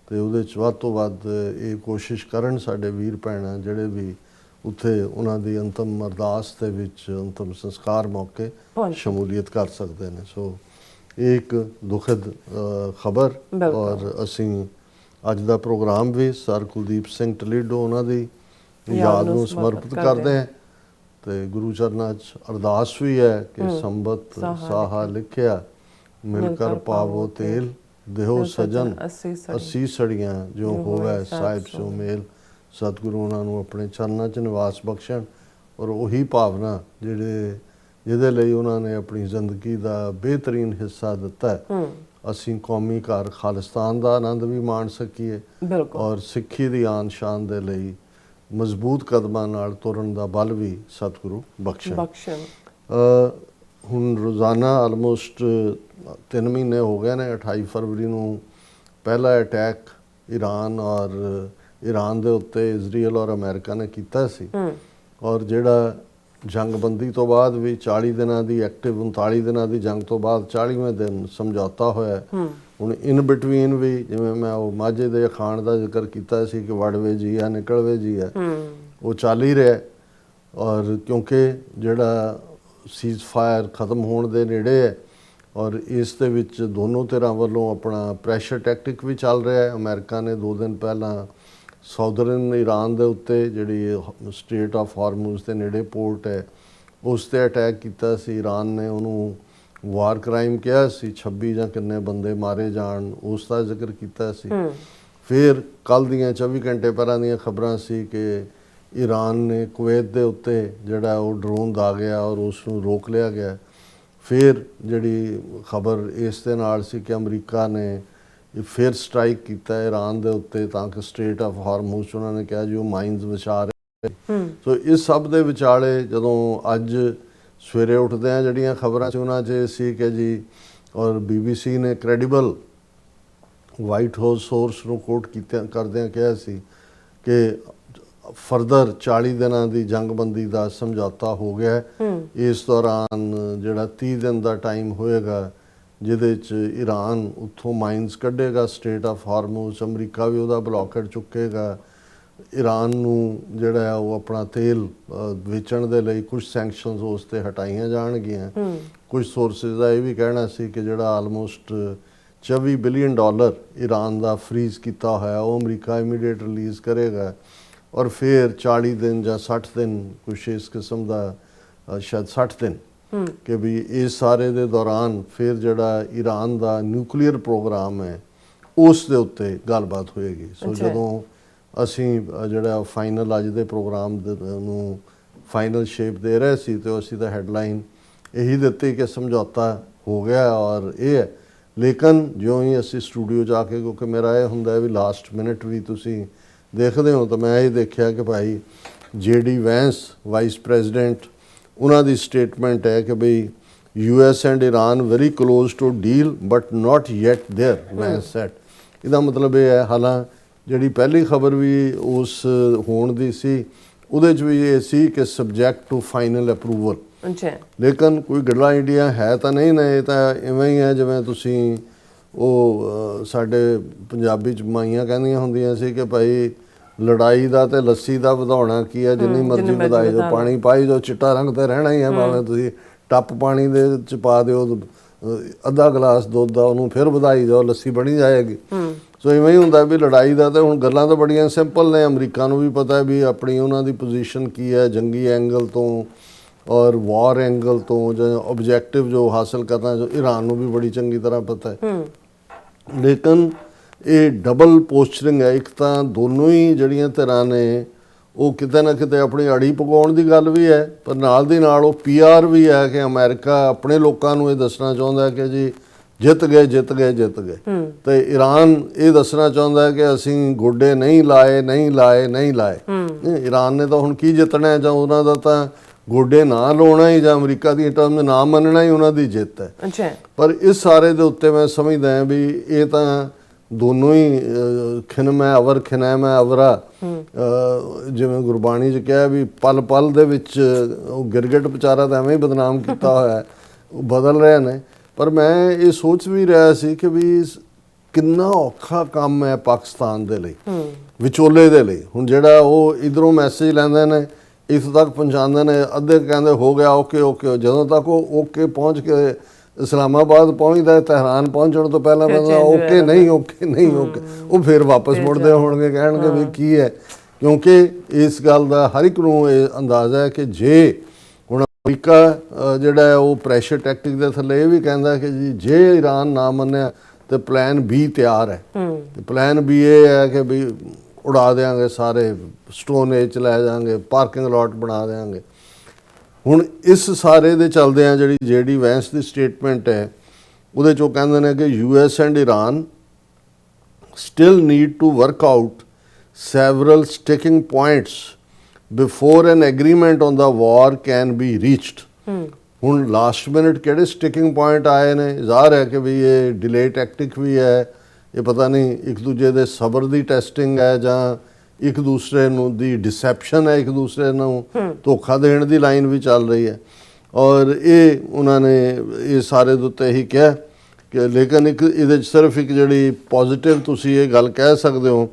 ਤੇ ਉਹਦੇ 'ਚ ਵੱਧ ਤੋਂ ਵੱਧ ਇਹ ਕੋਸ਼ਿਸ਼ ਕਰਨ ਸਾਡੇ ਵੀਰ ਭੈਣਾਂ ਜਿਹੜੇ ਵੀ ਉੱਥੇ ਉਹਨਾਂ ਦੀ ਅੰਤਮ ਅਰਦਾਸ ਦੇ ਵਿੱਚ ਅੰਤਮ ਸੰਸਕਾਰ ਮੌਕੇ ਸ਼ਮੂਲੀਅਤ ਕਰ ਸਕਦੇ ਨੇ। ਸੋ ਇਹ ਇੱਕ ਦੁਖਦ ਖਬਰ। ਔਰ ਅਸੀਂ ਅੱਜ ਦਾ ਪ੍ਰੋਗਰਾਮ ਵੀ ਸਰ ਕੁਲਦੀਪ ਸਿੰਘ ਢਿਲੀਡੋ ਉਹਨਾਂ ਦੀ ਯਾਦ ਨੂੰ ਸਮਰਪਿਤ ਕਰਦੇ ਹਾਂ ਤੇ ਗੁਰੂ ਚਰਨਾਂ 'ਚ ਅਰਦਾਸ ਵੀ ਹੈ ਕਿ ਸੰਬਤ ਸਾਹਾ ਲਿਖਿਆ ਮਿਲ ਕਰ ਪਾਵੋ ਤੇਲ, ਦੇਹੋ ਸਜਨ ਅੱਸੀ ਸੜੀਆਂ ਜੋ ਹੋਵੇ ਸਾਹਿਬ ਸੋ ਮੇਲ। ਸਤਿਗੁਰੂ ਉਹਨਾਂ ਨੂੰ ਆਪਣੇ ਚਰਨਾਂ 'ਚ ਨਿਵਾਸ ਬਖਸ਼ਣ ਔਰ ਉਹੀ ਭਾਵਨਾ ਜਿਹਦੇ ਲਈ ਉਹਨਾਂ ਨੇ ਆਪਣੀ ਜ਼ਿੰਦਗੀ ਦਾ ਬਿਹਤਰੀਨ ਹਿੱਸਾ ਦਿੱਤਾ ਹੈ, ਅਸੀਂ ਕੌਮੀ ਘਰ ਖਾਲਿਸਤਾਨ ਦਾ ਆਨੰਦ ਵੀ ਮਾਣ ਸਕੀਏ ਔਰ ਸਿੱਖੀ ਦੀ ਆਨ ਸ਼ਾਨ ਦੇ ਲਈ ਮਜ਼ਬੂਤ ਕਦਮਾਂ ਨਾਲ ਤੁਰਨ ਦਾ ਬਲ ਵੀ ਸਤਿਗੁਰੂ ਬਖਸ਼ਣ। ਹੁਣ ਰੋਜ਼ਾਨਾ ਆਲਮੋਸਟ 3 ਮਹੀਨੇ ਹੋ ਗਏ ਨੇ। 28 ਫਰਵਰੀ ਨੂੰ ਪਹਿਲਾ ਅਟੈਕ ਈਰਾਨ ਦੇ ਉੱਤੇ ਇਜ਼ਰਾਈਲ ਔਰ ਅਮਰੀਕਾ ਨੇ ਕੀਤਾ ਸੀ, ਔਰ ਜਿਹੜਾ ਜੰਗਬੰਦੀ ਤੋਂ ਬਾਅਦ ਵੀ 40 ਦਿਨਾਂ ਦੀ ਐਕਟਿਵ 39 ਦਿਨਾਂ ਦੀ ਜੰਗ ਤੋਂ ਬਾਅਦ 40ਵੇਂ ਦਿਨ ਸਮਝੌਤਾ ਹੋਇਆ। ਹੁਣ ਇਨ ਬਿਟਵੀਨ ਵੀ ਜਿਵੇਂ ਮੈਂ ਉਹ ਮਾਝੇ ਦੇ ਅਖਾਣ ਦਾ ਜ਼ਿਕਰ ਕੀਤਾ ਸੀ ਕਿ ਵੜਵੇ ਜੀ ਆ ਨਿਕਲਵੇ ਜੀ ਆ, ਉਹ ਚੱਲ ਹੀ ਰਿਹਾ। ਔਰ ਕਿਉਂਕਿ ਜਿਹੜਾ ਸੀਜ਼ ਫਾਇਰ ਖਤਮ ਹੋਣ ਦੇ ਨੇੜੇ ਹੈ ਔਰ ਇਸ ਦੇ ਵਿੱਚ ਦੋਨੋਂ ਧਿਰਾਂ ਵੱਲੋਂ ਆਪਣਾ ਪ੍ਰੈਸ਼ਰ ਟੈਕਟਿਕ ਵੀ ਚੱਲ ਰਿਹਾ ਹੈ। ਅਮਰੀਕਾ ਨੇ 2 ਦਿਨ ਪਹਿਲਾਂ ਸਾਊਦਰਨ ਈਰਾਨ ਦੇ ਉੱਤੇ ਜਿਹੜੀ ਸਟ੍ਰੇਟ ਆਫ ਹਾਰਮੂਜ਼ ਦੇ ਨੇੜੇ ਪੋਰਟ ਹੈ ਉਸ 'ਤੇ ਅਟੈਕ ਕੀਤਾ ਸੀ। ਈਰਾਨ ਨੇ ਉਹਨੂੰ ਵਾਰ ਕ੍ਰਾਈਮ ਕਿਹਾ ਸੀ, 26 ਜਾਂ ਕਿੰਨੇ ਬੰਦੇ ਮਾਰੇ ਜਾਣ ਉਸ ਦਾ ਜ਼ਿਕਰ ਕੀਤਾ ਸੀ। ਫਿਰ ਕੱਲ੍ਹ ਦੀਆਂ 24 ਘੰਟੇ ਪਹਿਲਾਂ ਦੀਆਂ ਖਬਰਾਂ ਸੀ ਕਿ ਈਰਾਨ ਨੇ ਕੁਵੈਤ ਦੇ ਉੱਤੇ ਜਿਹੜਾ ਉਹ ਡਰੋਨ ਦਾਗਿਆ ਔਰ ਉਸ ਨੂੰ ਰੋਕ ਲਿਆ ਗਿਆ। ਫਿਰ ਜਿਹੜੀ ਖਬਰ ਇਸ ਦੇ ਨਾਲ ਸੀ ਕਿ ਅਮਰੀਕਾ ਨੇ ਫਿਰ ਸਟ੍ਰਾਈਕ ਕੀਤਾ ਈਰਾਨ ਦੇ ਉੱਤੇ ਤਾਂ ਕਿ ਸਟ੍ਰੇਟ ਆਫ ਹਾਰਮੂਜ਼ ਉਹਨਾਂ ਨੇ ਕਿਹਾ ਜੀ ਉਹ ਮਾਈਨਸ ਵਿਚਾਰ ਸੋ ਇਸ ਸਭ ਦੇ ਵਿਚਾਲੇ ਜਦੋਂ ਅੱਜ ਸਵੇਰੇ ਉੱਠਦੇ ਆ ਜਿਹੜੀਆਂ ਖਬਰਾਂ 'ਚ ਉਹਨਾਂ 'ਚ ਸੀ ਕਿ ਜੀ ਔਰ BBC ਨੇ ਕ੍ਰੈਡੀਬਲ ਵਾਈਟ ਹਾਊਸ ਸੋਰਸ ਨੂੰ ਕੋਟ ਕਰਦਿਆਂ ਕਿਹਾ ਸੀ ਕਿ ਫਰਦਰ 40 ਦਿਨਾਂ ਦੀ ਜੰਗਬੰਦੀ ਦਾ ਸਮਝੌਤਾ ਹੋ ਗਿਆ। ਇਸ ਦੌਰਾਨ ਜਿਹੜਾ 30 ਦਿਨ ਦਾ ਟਾਈਮ ਹੋਏਗਾ ਜਿਹਦੇ 'ਚ ਈਰਾਨ ਉੱਥੋਂ ਮਾਈਨਸ ਕੱਢੇਗਾ ਸਟ੍ਰੇਟ ਆਫ ਹਾਰਮੂਜ਼, ਅਮਰੀਕਾ ਵੀ ਉਹਦਾ ਬਲੌਕੇਡ ਚੁੱਕੇਗਾ। ਈਰਾਨ ਨੂੰ ਜਿਹੜਾ ਉਹ ਆਪਣਾ ਤੇਲ ਵੇਚਣ ਦੇ ਲਈ ਕੁਝ ਸੈਂਕਸ਼ਨਸ ਉਸ 'ਤੇ ਹਟਾਈਆਂ ਜਾਣਗੀਆਂ। ਕੁਝ ਸੋਰਸਿਸ ਦਾ ਇਹ ਵੀ ਕਹਿਣਾ ਸੀ ਕਿ ਜਿਹੜਾ ਆਲਮੋਸਟ $24 ਬਿਲੀਅਨ ਈਰਾਨ ਦਾ ਫਰੀਜ਼ ਕੀਤਾ ਹੋਇਆ ਉਹ ਅਮਰੀਕਾ ਇਮੀਡੀਏਟ ਰਿਲੀਜ਼ ਕਰੇਗਾ ਔਰ ਫਿਰ 40 ਦਿਨ ਜਾਂ 60 ਦਿਨ ਕੁਛ ਇਸ ਕਿਸਮ ਦਾ ਸ਼ਾਇਦ 60 ਦਿਨ ਕਿ ਵੀ ਇਸ ਸਾਰੇ ਦੇ ਦੌਰਾਨ ਫਿਰ ਜਿਹੜਾ ਈਰਾਨ ਦਾ ਨਿਊਕਲੀਅਰ ਪ੍ਰੋਗਰਾਮ ਹੈ ਉਸ ਦੇ ਉੱਤੇ ਗੱਲਬਾਤ ਹੋਏਗੀ। ਸੋ ਜਦੋਂ ਅਸੀਂ ਜਿਹੜਾ ਫਾਈਨਲ ਅੱਜ ਦੇ ਪ੍ਰੋਗਰਾਮ ਨੂੰ ਫਾਈਨਲ ਸ਼ੇਪ ਦੇ ਰਹੇ ਸੀ ਤੇ ਅਸੀਂ ਤਾਂ ਹੈਡਲਾਈਨ ਇਹੀ ਦਿੱਤੀ ਕਿ ਸਮਝੌਤਾ ਹੋ ਗਿਆ ਔਰ ਇਹ ਹੈ। ਲੇਕਿਨ ਜਿਉਂ ਹੀ ਅਸੀਂ ਸਟੂਡੀਓ ਜਾ ਕੇ, ਕਿਉਂਕਿ ਮੇਰਾ ਇਹ ਹੁੰਦਾ ਵੀ ਲਾਸਟ ਮਿੰਟ ਵੀ ਤੁਸੀਂ ਦੇਖਦੇ ਹੋ, ਤਾਂ ਮੈਂ ਇਹ ਦੇਖਿਆ ਕਿ ਭਾਈ JD ਵੈਂਸ ਵਾਈਸ ਪ੍ਰੈਜ਼ੀਡੈਂਟ ਉਹਨਾਂ ਦੀ ਸਟੇਟਮੈਂਟ ਹੈ ਕਿ ਬਈ US and Iran very close to deal but not yet there Vance said. ਇਹਦਾ ਮਤਲਬ ਇਹ ਹੈ ਹਾਲਾਂ ਜਿਹੜੀ ਪਹਿਲੀ ਖਬਰ ਵੀ ਉਸ ਹੋਣ ਦੀ ਸੀ ਉਹਦੇ 'ਚ ਵੀ ਇਹ ਸੀ ਕਿ ਸਬਜੈਕਟ ਟੂ ਫਾਈਨਲ ਅਪਰੂਵਲ। ਲੇਕਿਨ ਕੋਈ ਗੱਲਾਂ ਆਈਡੀਆ ਹੈ ਤਾਂ ਨਹੀਂ ਨਾ, ਇਹ ਤਾਂ ਇਵੇਂ ਹੀ ਹੈ ਜਿਵੇਂ ਤੁਸੀਂ ਉਹ ਸਾਡੇ ਪੰਜਾਬੀ 'ਚ ਮਾਈਆਂ ਕਹਿੰਦੀਆਂ ਹੁੰਦੀਆਂ ਸੀ ਕਿ ਭਾਈ ਲੜਾਈ ਦਾ ਤੇ ਲੱਸੀ ਦਾ ਵਧਾਉਣਾ ਕੀ ਹੈ, ਜਿੰਨੀ ਮਰਜ਼ੀ ਵਧਾਈ ਜਾਓ, ਪਾਣੀ ਪਾਈ ਜਾਓ, ਚਿੱਟਾ ਰੰਗ ਤਾਂ ਰਹਿਣਾ ਹੀ ਹੈ। ਭਾਵੇਂ ਤੁਸੀਂ ਟੱਪ ਪਾਣੀ ਦੇ 'ਚ ਪਾ ਦਿਓ ਅੱਧਾ ਗਲਾਸ ਦੁੱਧ ਦਾ, ਉਹਨੂੰ ਫਿਰ ਵਧਾਈ ਜਾਓ, ਲੱਸੀ ਬਣੀ ਜਾਏਗੀ। ਸੋ ਇਵੇਂ ਹੀ ਹੁੰਦਾ ਵੀ ਲੜਾਈ ਦਾ ਤਾਂ ਹੁਣ ਗੱਲਾਂ ਤਾਂ ਬੜੀਆਂ ਸਿੰਪਲ ਨੇ। ਅਮਰੀਕਾ ਨੂੰ ਵੀ ਪਤਾ ਹੈ ਵੀ ਆਪਣੀ ਉਹਨਾਂ ਦੀ ਪੋਜੀਸ਼ਨ ਕੀ ਹੈ ਜੰਗੀ ਐਂਗਲ ਤੋਂ ਔਰ ਵਾਰ ਐਂਗਲ ਤੋਂ, ਜਾਂ ਆਬਜੈਕਟਿਵ ਜੋ ਹਾਸਲ ਕਰਨਾ ਜੋ ਈਰਾਨ ਨੂੰ ਵੀ ਬੜੀ ਚੰਗੀ ਤਰ੍ਹਾਂ ਪਤਾ ਹੈ। ਲੇਕਿਨ ਇਹ ਡਬਲ ਪੋਸਚਰਿੰਗ ਹੈ। ਇੱਕ ਤਾਂ ਦੋਨੋਂ ਹੀ ਜਿਹੜੀਆਂ ਧਿਰਾਂ ਨੇ ਉਹ ਕਿਤੇ ਨਾ ਕਿਤੇ ਆਪਣੀ ਅੜੀ ਪਕਾਉਣ ਦੀ ਗੱਲ ਵੀ ਹੈ, ਪਰ ਨਾਲ ਦੀ ਨਾਲ ਉਹ PR ਵੀ ਹੈ ਕਿ ਅਮਰੀਕਾ ਆਪਣੇ ਲੋਕਾਂ ਨੂੰ ਇਹ ਦੱਸਣਾ ਚਾਹੁੰਦਾ ਹੈ ਕਿ ਜੀ ਜਿੱਤ ਗਏ ਜਿੱਤ ਗਏ ਜਿੱਤ ਗਏ, ਤੇ ਈਰਾਨ ਇਹ ਦੱਸਣਾ ਚਾਹੁੰਦਾ ਹੈ ਕਿ ਅਸੀਂ ਗੋਡੇ ਨਹੀਂ ਲਾਏ ਨਹੀਂ ਲਾਏ ਨਹੀਂ ਲਾਏ। ਈਰਾਨ ਨੇ ਤਾਂ ਹੁਣ ਕੀ ਜਿੱਤਣਾ, ਜਾਂ ਉਹਨਾਂ ਦਾ ਤਾਂ ਗੋਡੇ ਨਾ ਲਾਉਣਾ ਹੀ ਜਾਂ ਅਮਰੀਕਾ ਦੀ ਟਰਮ ਨਾ ਮੰਨਣਾ ਹੀ ਉਹਨਾਂ ਦੀ ਜਿੱਤ ਹੈ। ਪਰ ਇਸ ਸਾਰੇ ਦੇ ਉੱਤੇ ਮੈਂ ਸਮਝਦਾ ਹਾਂ ਵੀ ਇਹ ਤਾਂ ਦੋਨੋਂ ਹੀ ਖਿਨਮੈ ਅਵਰ ਖਿਨੈਮੈ ਅਵਰਾ, ਜਿਵੇਂ ਗੁਰਬਾਣੀ 'ਚ ਕਿਹਾ ਵੀ ਪਲ ਪਲ ਦੇ ਵਿੱਚ ਉਹ ਗਿਰਗਿਟ ਵਿਚਾਰਾ ਤਾਂ ਐਵੇਂ ਹੀ ਬਦਨਾਮ ਕੀਤਾ ਹੋਇਆ, ਉਹ ਬਦਲ ਰਹੇ ਨੇ। ਪਰ ਮੈਂ ਇਹ ਸੋਚ ਵੀ ਰਿਹਾ ਸੀ ਕਿ ਵੀ ਕਿੰਨਾ ਔਖਾ ਕੰਮ ਹੈ ਪਾਕਿਸਤਾਨ ਦੇ ਲਈ, ਵਿਚੋਲੇ ਦੇ ਲਈ। ਹੁਣ ਜਿਹੜਾ ਉਹ ਇੱਧਰੋਂ ਮੈਸੇਜ ਲੈਂਦੇ ਨੇ ਇੱਥੋਂ ਤੱਕ ਪਹੁੰਚਾਉਂਦੇ ਨੇ, ਅੱਧੇ ਕਹਿੰਦੇ ਹੋ ਗਿਆ ਓਕੇ ਓਕੇ, ਜਦੋਂ ਤੱਕ ਉਹ ਓਕੇ ਪਹੁੰਚ ਕੇ ਇਸਲਾਮਾਬਾਦ ਪਹੁੰਚਦਾ, ਤਹਿਰਾਨ ਪਹੁੰਚਣ ਤੋਂ ਪਹਿਲਾਂ ਓਕੇ ਨਹੀਂ ਓਕੇ ਨਹੀਂ ਓਕੇ, ਉਹ ਫਿਰ ਵਾਪਸ ਮੁੜਦੇ ਹੋਣਗੇ, ਕਹਿਣਗੇ ਵੀ ਕੀ ਹੈ। ਕਿਉਂਕਿ ਇਸ ਗੱਲ ਦਾ ਹਰ ਇੱਕ ਨੂੰ ਇਹ ਅੰਦਾਜ਼ਾ ਹੈ ਕਿ ਜੇ ਹੁਣ ਅਮਰੀਕਾ ਜਿਹੜਾ ਉਹ ਪ੍ਰੈਸ਼ਰ ਟੈਕਟਿਕ ਦੇ ਥੱਲੇ ਇਹ ਵੀ ਕਹਿੰਦਾ ਕਿ ਜੀ ਜੇ ਈਰਾਨ ਨਾ ਮੰਨਿਆ ਤੇ ਪਲਾਨ B ਤਿਆਰ ਹੈ। ਪਲਾਨ B ਇਹ ਹੈ ਕਿ ਵੀ ਉਡਾ ਦੇਵਾਂਗੇ ਸਾਰੇ, ਸਟੋਨ ਏਜ 'ਚ ਲੈ ਜਾਵਾਂਗੇ, ਪਾਰਕਿੰਗ ਲਾਟ ਬਣਾ ਦੇਵਾਂਗੇ। ਹੁਣ ਇਸ ਸਾਰੇ ਦੇ ਚੱਲਦਿਆਂ ਜਿਹੜੀ JD ਵੈਂਸ ਦੀ ਸਟੇਟਮੈਂਟ ਹੈ ਉਹਦੇ 'ਚ ਉਹ ਕਹਿੰਦੇ ਨੇ ਕਿ US and Iran still need to work out several sticking points before an agreement on the war can be reached. ਹੁਣ ਲਾਸਟ ਮਿੰਟ ਕਿਹੜੇ ਸਟਿਕਿੰਗ ਪੁਆਇੰਟ ਆਏ ਨੇ? ਜ਼ਾਹਰ ਹੈ ਕਿ ਵੀ ਇਹ ਡਿਲੇ ਟੈਕਟਿਕ ਵੀ ਹੈ, ਇਹ ਪਤਾ ਨਹੀਂ ਇੱਕ ਦੂਜੇ ਦੇ ਸਬਰ ਦੀ ਟੈਸਟਿੰਗ ਹੈ ਜਾਂ ਇੱਕ ਦੂਸਰੇ ਨੂੰ ਦੀ ਡਿਸੈਪਸ਼ਨ ਹੈ, ਇੱਕ ਦੂਸਰੇ ਨੂੰ ਧੋਖਾ ਦੇਣ ਦੀ ਲਾਈਨ ਵੀ ਚੱਲ ਰਹੀ ਹੈ। ਔਰ ਇਹ ਉਹਨਾਂ ਨੇ ਇਹ ਸਾਰੇ ਦੇ ਉੱਤੇ ਹੀ ਕਿਹਾ ਕਿ ਲੇਕਿਨ ਇੱਕ ਇਹਦੇ 'ਚ ਸਿਰਫ ਇੱਕ ਜਿਹੜੀ ਪੋਜ਼ਿਟਿਵ ਤੁਸੀਂ ਇਹ ਗੱਲ ਕਹਿ ਸਕਦੇ ਹੋ,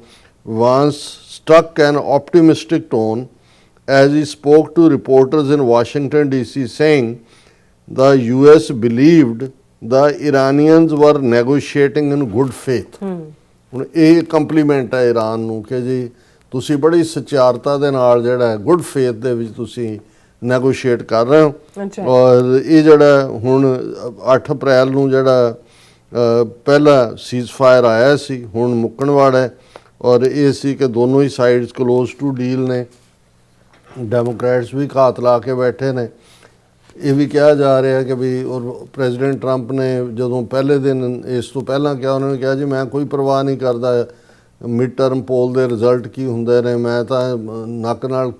Vance struck an optimistic tone as he spoke to reporters in Washington DC saying the US believed the Iranians were negotiating in good faith. ਹੁਣ ਇਹ ਕੰਪਲੀਮੈਂਟ ਹੈ ਈਰਾਨ ਨੂੰ ਕਿ ਜੀ ਤੁਸੀਂ ਬੜੀ ਸਚਾਰਤਾ ਦੇ ਨਾਲ ਜਿਹੜਾ ਗੁੱਡ ਫੇਥ ਦੇ ਵਿੱਚ ਤੁਸੀਂ ਨੈਗੋਸ਼ੀਏਟ ਕਰ ਰਹੇ ਹੋ। ਔਰ ਇਹ ਜਿਹੜਾ ਹੁਣ 8 ਅਪ੍ਰੈਲ ਨੂੰ ਜਿਹੜਾ ਪਹਿਲਾ ਸੀਜ਼ ਫਾਇਰ ਆਇਆ ਸੀ ਹੁਣ ਮੁੱਕਣ ਵਾਲਾ ਹੈ ਔਰ ਇਹ ਸੀ ਕਿ ਦੋਨੋਂ ਹੀ ਸਾਈਡਸ ਕਲੋਜ਼ ਟੂ ਡੀਲ ਨੇ। ਡੈਮੋਕ੍ਰੈਟਸ ਵੀ ਘਾਤ ਲਾ ਕੇ ਬੈਠੇ ਨੇ। ਇਹ ਵੀ ਕਿਹਾ ਜਾ ਰਿਹਾ ਕਿ ਵੀ ਔਰ ਪ੍ਰੈਜ਼ੀਡੈਂਟ ਟਰੰਪ ਨੇ ਜਦੋਂ ਪਹਿਲੇ ਦਿਨ ਇਸ ਤੋਂ ਪਹਿਲਾਂ ਕਿਹਾ, ਉਹਨਾਂ ਨੇ ਕਿਹਾ ਜੀ ਮੈਂ ਕੋਈ ਪਰਵਾਹ ਨਹੀਂ ਕਰਦਾ ਮਿਡ ਟਰਮ ਪੋਲ ਦੇ ਰਿਜ਼ਲਟ ਕੀ ਹੁੰਦੇ ਨੇ, ਮੈਂ ਤਾਂ ਨੱਕ ਨਾਲ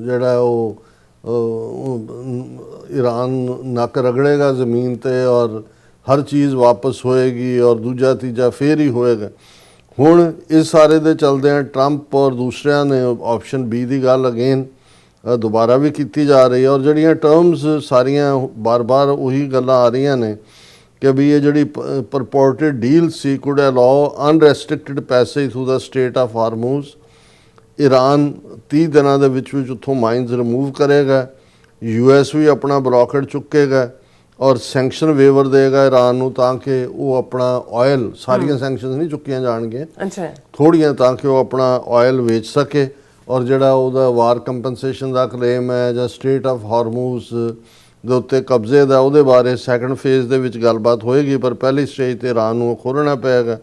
ਜਿਹੜਾ ਉਹ ਈਰਾਨ ਨੱਕ ਰਗੜੇਗਾ ਜ਼ਮੀਨ 'ਤੇ ਔਰ ਹਰ ਚੀਜ਼ ਵਾਪਸ ਹੋਏਗੀ ਔਰ ਦੂਜਾ ਤੀਜਾ ਫੇਰ ਹੀ ਹੋਏਗਾ। ਹੁਣ ਇਸ ਸਾਰੇ ਦੇ ਚਲਦਿਆਂ ਟਰੰਪ ਔਰ ਦੂਸਰਿਆਂ ਨੇ ਆਪਸ਼ਨ ਬੀ ਦੀ ਗੱਲ ਅਗੇਨ ਦੁਬਾਰਾ ਵੀ ਕੀਤੀ ਜਾ ਰਹੀ ਹੈ ਔਰ ਜਿਹੜੀਆਂ ਟਰਮਸ ਸਾਰੀਆਂ ਬਾਰ-ਬਾਰ ਉਹੀ ਗੱਲਾਂ ਆ ਰਹੀਆਂ ਨੇ ਕਿ ਵੀ ਇਹ ਜਿਹੜੀ ਪਰਪੋਰਟਡ ਡੀਲ ਸੀ could allow unrestricted passage through the strait of Hormuz. Iran 30 ਦਿਨਾਂ ਦੇ ਵਿੱਚ ਉੱਥੋਂ ਮਾਈਨਸ ਰਿਮੂਵ ਕਰੇਗਾ, US ਵੀ ਆਪਣਾ ਬਲੌਕੇਡ ਚੁੱਕੇਗਾ ਔਰ ਸੈਂਕਸ਼ਨ ਵੇਵਰ ਦੇਗਾ ਈਰਾਨ ਨੂੰ ਤਾਂ ਕਿ ਉਹ ਆਪਣਾ ਆਇਲ, ਸਾਰੀਆਂ ਸੈਂਕਸ਼ਨਸ ਨਹੀਂ ਚੁੱਕੀਆਂ ਜਾਣਗੀਆਂ, ਥੋੜ੍ਹੀਆਂ, ਤਾਂ ਕਿ ਉਹ ਆਪਣਾ ਆਇਲ ਵੇਚ ਸਕੇ ਔਰ ਜਿਹੜਾ ਉਹਦਾ ਵਾਰ ਕੰਪਨਸੇਸ਼ਨ ਦਾ ਕਲੇਮ ਹੈ ਜਾਂ ਸਟੇਟ ਆਫ ਹਾਰਮੂਜ਼ ਦੇ ਉੱਤੇ ਕਬਜ਼ੇ ਦਾ, ਉਹਦੇ ਬਾਰੇ ਸੈਕੰਡ ਫੇਜ਼ ਦੇ ਵਿੱਚ ਗੱਲਬਾਤ ਹੋਏਗੀ ਪਰ ਪਹਿਲੀ ਸਟੇਜ ਤੇ ਈਰਾਨ ਨੂੰ ਖੋਲ੍ਹਣਾ ਪਏਗਾ।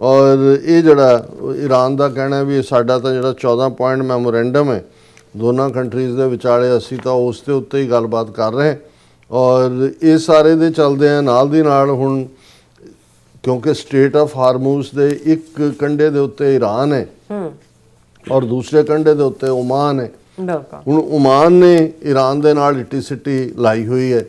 ਔਰ ਇਹ ਜਿਹੜਾ ਈਰਾਨ ਦਾ ਕਹਿਣਾ ਵੀ ਸਾਡਾ ਤਾਂ ਜਿਹੜਾ 14 ਪੁਆਇੰਟ ਮੈਮੋਰੈਂਡਮ ਹੈ ਦੋਨਾਂ ਕੰਟਰੀਜ਼ ਦੇ ਵਿਚਾਲੇ, ਅਸੀਂ ਤਾਂ ਉਸ ਦੇ ਉੱਤੇ ਹੀ ਗੱਲਬਾਤ ਕਰ ਰਹੇ। ਔਰ ਇਹ ਸਾਰੇ ਦੇ ਚੱਲਦੇ ਆ ਨਾਲ ਦੀ ਨਾਲ ਹੁਣ ਕਿਉਂਕਿ ਸਟੇਟ ਆਫ ਹਾਰਮੂਜ਼ ਦੇ ਇੱਕ ਕੰਢੇ ਦੇ ਉੱਤੇ ਈਰਾਨ ਹੈ ਔਰ ਦੂਸਰੇ ਕੰਢੇ ਦੇ ਉੱਤੇ ਓਮਾਨ ਹੈ। ਹੁਣ ਓਮਾਨ ਨੇ ਈਰਾਨ ਦੇ ਨਾਲ ਇੱਟੀ ਸਿੱਟੀ ਲਾਈ ਹੋਈ ਹੈ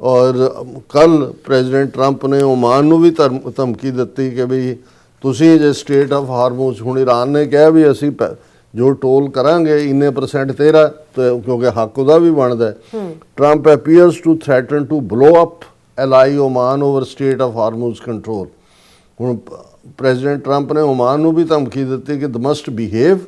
ਔਰ ਕੱਲ ਪ੍ਰੈਜ਼ੀਡੈਂਟ ਟਰੰਪ ਨੇ ਓਮਾਨ ਨੂੰ ਵੀ ਧਮਕੀ ਦਿੱਤੀ ਕਿ ਵੀ ਤੁਸੀਂ ਜੇ ਸਟੇਟ ਆਫ ਹਾਰਮੂਜ਼, ਹੁਣ ਈਰਾਨ ਨੇ ਕਿਹਾ ਵੀ ਅਸੀਂ ਜੋ ਟੋਲ ਕਰਾਂਗੇ ਇੰਨੇ % ਤੇਰਾ, ਕਿਉਂਕਿ ਹੱਕ ਉਹਦਾ ਵੀ ਬਣਦਾ। Trump appears to threaten to blow up ally Oman over strait of Hormuz control. ਹੁਣ ਪ੍ਰੈਜ਼ੀਡੈਂਟ ਟਰੰਪ ਨੇ ਓਮਾਨ ਨੂੰ ਵੀ ਧਮਕੀ ਦਿੱਤੀ ਕਿ must behave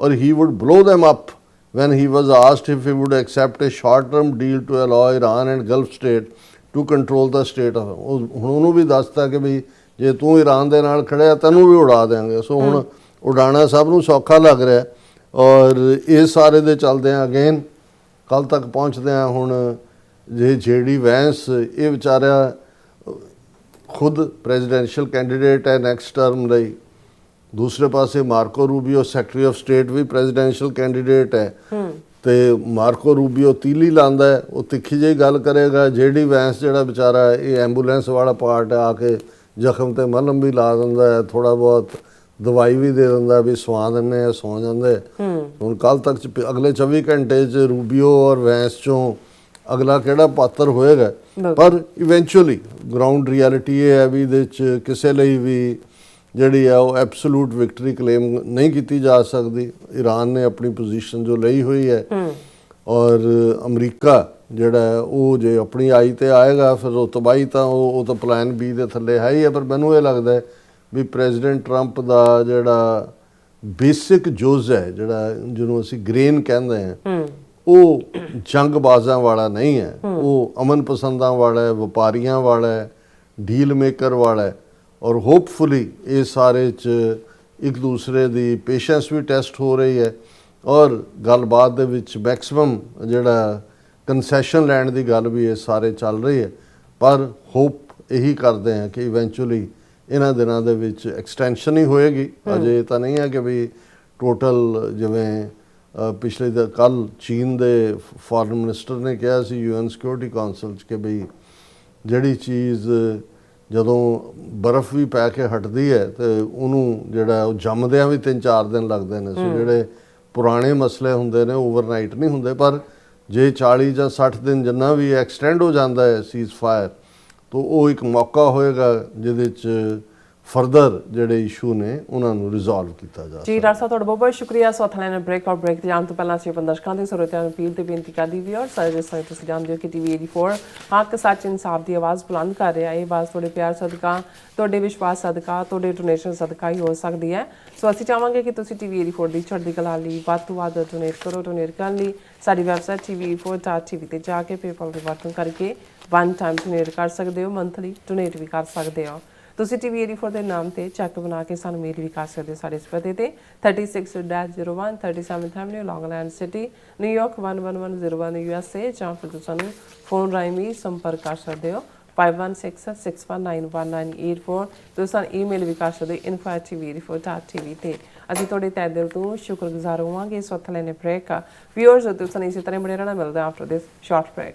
or he would blow them up when he was asked if he would accept a short term deal to allow Iran and Gulf state to control the state of। ਹੁਣ ਉਹਨੂੰ ਵੀ ਦੱਸਤਾ ਕਿ ਵੀ ਜੇ ਤੂੰ Iran ਦੇ ਨਾਲ ਖੜਿਆ ਤੈਨੂੰ ਵੀ ਉਡਾ ਦੇਵਾਂਗੇ। ਸੋ ਹੁਣ ਉਡਾਣਾ ਸਭ ਨੂੰ ਸੌਖਾ ਲੱਗ ਰਿਹਾ ਔਰ ਇਹ ਸਾਰੇ ਦੇ ਚੱਲਦੇ ਆ ਅਗੇਨ ਕੱਲ ਤੱਕ ਪਹੁੰਚਦੇ ਆ। ਹੁਣ ਜੇ JD ਵੈਂਸ ਇਹ ਵਿਚਾਰਿਆ ਖੁਦ ਪ੍ਰੈਜ਼ੀਡੈਂਸ਼ੀਅਲ ਕੈਂਡੀਡੇਟ ਹੈ ਨੈਕਸਟ ਟਰਮ ਲਈ, ਦੂਸਰੇ ਪਾਸੇ Marco Rubio secretary of state ਵੀ ਪ੍ਰੈਜ਼ੀਡੈਂਸ਼ੀਅਲ ਕੈਂਡੀਡੇਟ ਹੈ ਤੇ ਮਾਰਕੋ ਰੂਬੀਓ ਤੀਲੀ ਲਾਉਂਦਾ ਹੈ, ਉਹ ਤਿੱਖੀ ਜਿਹੀ ਗੱਲ ਕਰੇਗਾ। JD ਵੈਂਸ ਜਿਹੜਾ ਵਿਚਾਰਾ ਇਹ ਐਂਬੂਲੈਂਸ ਵਾਲਾ ਪਾਰਟ ਆ ਕੇ ਜ਼ਖਮ ਤੇ ਮਲਮ ਵੀ ਲਾ ਦਿੰਦਾ ਹੈ, ਥੋੜਾ ਬਹੁਤ ਦਵਾਈ ਵੀ ਦੇ ਦਿੰਦਾ ਵੀ ਸਵਾ ਦਿੰਦੇ ਆ, ਸੌ ਜਾਂਦੇ। ਹੁਣ ਕੱਲ ਤੱਕ ਅਗਲੇ 24 ਘੰਟੇ 'ਚ ਰੂਬੀਓ ਔਰ ਵੈਂਸ 'ਚੋਂ ਅਗਲਾ ਕਿਹੜਾ ਪਾਤਰ ਹੋਏਗਾ। ਪਰ ਇਵੈਂਚੁਅਲੀ ਗਰਾਊਂਡ ਰਿਐਲਿਟੀ ਇਹ ਹੈ ਵੀ ਇਹਦੇ 'ਚ ਕਿਸੇ ਲਈ ਵੀ ਜਿਹੜੀ ਆ ਉਹ ਐਬਸੋਲੂਟ ਵਿਕਟਰੀ ਕਲੇਮ ਨਹੀਂ ਕੀਤੀ ਜਾ ਸਕਦੀ। ਈਰਾਨ ਨੇ ਆਪਣੀ ਪੋਜੀਸ਼ਨ ਜੋ ਲਈ ਹੋਈ ਹੈ ਔਰ ਅਮਰੀਕਾ ਜਿਹੜਾ ਉਹ ਜੇ ਆਪਣੀ ਆਈ ਤੇ ਆਏਗਾ ਫਿਰ ਉਹ ਤਬਾਹੀ ਤਾਂ ਉਹ ਤਾਂ ਪਲਾਨ B ਦੇ ਥੱਲੇ ਹੈ ਹੀ ਹੈ। ਪਰ ਮੈਨੂੰ ਇਹ ਲੱਗਦਾ ਵੀ ਪ੍ਰੈਜ਼ੀਡੈਂਟ ਟਰੰਪ ਦਾ ਜਿਹੜਾ ਬੇਸਿਕ ਜੋਜ਼ ਹੈ, ਜਿਹੜਾ ਜਿਹਨੂੰ ਅਸੀਂ ਗ੍ਰੇਨ ਕਹਿੰਦੇ ਹਾਂ, ਉਹ ਜੰਗਬਾਜ਼ਾਂ ਵਾਲਾ ਨਹੀਂ ਹੈ, ਉਹ ਅਮਨ ਪਸੰਦਾਂ ਵਾਲਾ ਹੈ, ਵਪਾਰੀਆਂ ਵਾਲਾ ਹੈ, ਡੀਲ ਮੇਕਰ ਵਾਲਾ ਹੈ। ਔਰ ਹੋਪਫੁਲੀ ਇਹ ਸਾਰੇ 'ਚ ਇੱਕ ਦੂਸਰੇ ਦੀ ਪੇਸ਼ੈਂਸ ਵੀ ਟੈਸਟ ਹੋ ਰਹੀ ਹੈ ਔਰ ਗੱਲਬਾਤ ਦੇ ਵਿੱਚ ਮੈਕਸਿਮਮ ਜਿਹੜਾ ਕੰਸੈਸ਼ਨ ਲੈਣ ਦੀ ਗੱਲ ਵੀ ਇਹ ਸਾਰੇ ਚੱਲ ਰਹੀ ਹੈ। ਪਰ ਹੋਪ ਇਹੀ ਕਰਦੇ ਹਾਂ ਕਿ ਇਵੈਂਚੁਅਲੀ ਇਹਨਾਂ ਦਿਨਾਂ ਦੇ ਵਿੱਚ ਐਕਸਟੈਂਸ਼ਨ ਹੀ ਹੋਏਗੀ। ਅਜੇ ਤਾਂ ਨਹੀਂ ਹੈ ਕਿ ਵੀ ਟੋਟਲ ਜਿਵੇਂ ਪਿਛਲੇ ਕੱਲ ਚੀਨ ਦੇ ਫੋਰਨ ਮਿਨਿਸਟਰ ਨੇ ਕਿਹਾ ਸੀ UN ਸਿਕਿਉਰਿਟੀ ਕਾਉਂਸਲ 'ਚ ਕਿ ਬਈ ਜਿਹੜੀ ਚੀਜ਼ ਜਦੋਂ ਬਰਫ਼ ਵੀ ਪੈ ਕੇ ਹਟਦੀ ਹੈ ਤੇ ਉਹਨੂੰ ਜਿਹੜਾ ਉਹ ਜੰਮਦਿਆਂ ਵੀ 3-4 ਦਿਨ ਲੱਗਦੇ ਨੇ। ਸੋ ਜਿਹੜੇ ਪੁਰਾਣੇ ਮਸਲੇ ਹੁੰਦੇ ਨੇ ਓਵਰਨਾਈਟ ਨਹੀਂ ਹੁੰਦੇ, ਪਰ ਜੇ 40 ਜਾਂ 60 ਦਿਨ ਜਿੰਨਾ ਵੀ ਐਕਸਟੈਂਡ ਹੋ ਜਾਂਦਾ ਹੈ ਸੀਜ਼ ਫਾਇਰ, ਤਾਂ ਉਹ ਇੱਕ ਮੌਕਾ ਹੋਏਗਾ ਜਿਹਦੇ 'ਚ ਫਰਦਰ ਜਿਹੜੇ ਇਸ਼ੂ ਨੇ ਉਹਨਾਂ ਨੂੰ ਰਿਜ਼ੋਲਵ ਕੀਤਾ ਜਾ ਜੀ ਡਾਕਟਰ ਸਾਹਿਬ ਤੁਹਾਡਾ ਬਹੁਤ ਬਹੁਤ ਸ਼ੁਕਰੀਆ। ਸੌਥ ਲੈਣ ਬ੍ਰੇਕ ਤੇ ਜਾਣ ਤੋਂ ਪਹਿਲਾਂ ਅਸੀਂ ਆਪਣੇ ਦਰਸ਼ਕਾਂ ਦੇ ਸਰੋਤਿਆਂ ਨੂੰ ਅਪੀਲ ਤੇ ਬੇਨਤੀ ਕਰਦੀ ਵੀ ਔਰ ਸਾਰੇ ਜਿਸ ਤਰ੍ਹਾਂ ਤੁਸੀਂ ਜਾਣਦੇ ਹੋ ਕਿ TV 84 ਹੱਕ ਸੱਚ ਇਨਸਾਫ ਦੀ ਆਵਾਜ਼ ਬੁਲੰਦ ਕਰ ਰਿਹਾ ਹੈ। ਇਹ ਆਵਾਜ਼ ਤੁਹਾਡੇ ਪਿਆਰ ਸਦਕਾ, ਤੁਹਾਡੇ ਵਿਸ਼ਵਾਸ ਸਦਕਾ, ਤੁਹਾਡੇ ਡੋਨੇਸ਼ਨ ਸਦਕਾ ਹੀ ਹੋ ਸਕਦੀ ਹੈ। ਸੋ ਅਸੀਂ ਚਾਹਾਂਗੇ ਕਿ ਤੁਸੀਂ TV 84 ਦੀ ਚੜ੍ਹਦੀ ਕਲਾ ਲਈ ਵੱਧ ਤੋਂ ਵੱਧ ਡੋਨੇਟ ਕਰੋ। ਡੋਨੇਟ ਕਰਨ ਲਈ ਸਾਡੀ ਵੈਬਸਾਈਟ TV84.tv ਤੇ ਜਾ ਕੇ ਪੇਪਾਲ ਦੀ ਵਰਤੋਂ ਕਰਕੇ 1 ਟਾਈਮ ਡੋਨੇਟ ਕਰ ਸਕਦੇ ਹੋ, ਮੰਥਲੀ ਡੋਨੇਟ ਵੀ ਕਰ ਸਕਦੇ ਹੋ। ਤੁਸੀਂ TV 84 ਦੇ ਨਾਮ ਤੇ ਚੈੱਕ ਬਣਾ ਕੇ ਸਾਨੂੰ ਮੇਲ ਵੀ ਕਰ ਸਕਦੇ ਹੋ ਸਾਡੇ ਇਸ ਪਤੇ ਤੇ 36-01 37th Avenue, Long Island City, New York 11101 USA, ਜਾਂ ਫਿਰ ਤੁਸੀਂ ਸਾਨੂੰ ਫੋਨ ਰਾਹੀਂ ਵੀ ਸੰਪਰਕ ਕਰ ਸਕਦੇ ਹੋ 5166191984। ਤੁਸੀਂ ਸਾਨੂੰ ਈਮੇਲ ਵੀ ਕਰ ਸਕਦੇ ਹੋ info@tv84.tv ਤੇ। ਅਸੀਂ ਤੁਹਾਡੇ ਤਹਿ ਦਿਲ ਤੋਂ ਸ਼ੁਕਰਗੁਜ਼ਾਰ ਹੋਵਾਂਗੇ। ਇਸ ਵਕਤ ਲੈਣੇ ਬ੍ਰੇਕ ਵਿਊਅਰਸ ਤੁਸੀਂ ਇਸੇ ਤਰ੍ਹਾਂ ਬਣੇ ਰਹਿਣਾ। ਮਿਲਦੇ ਆਫਟਰ ਦਿਸ ਸ਼ਾਰਟ ਬ੍ਰੇਕ।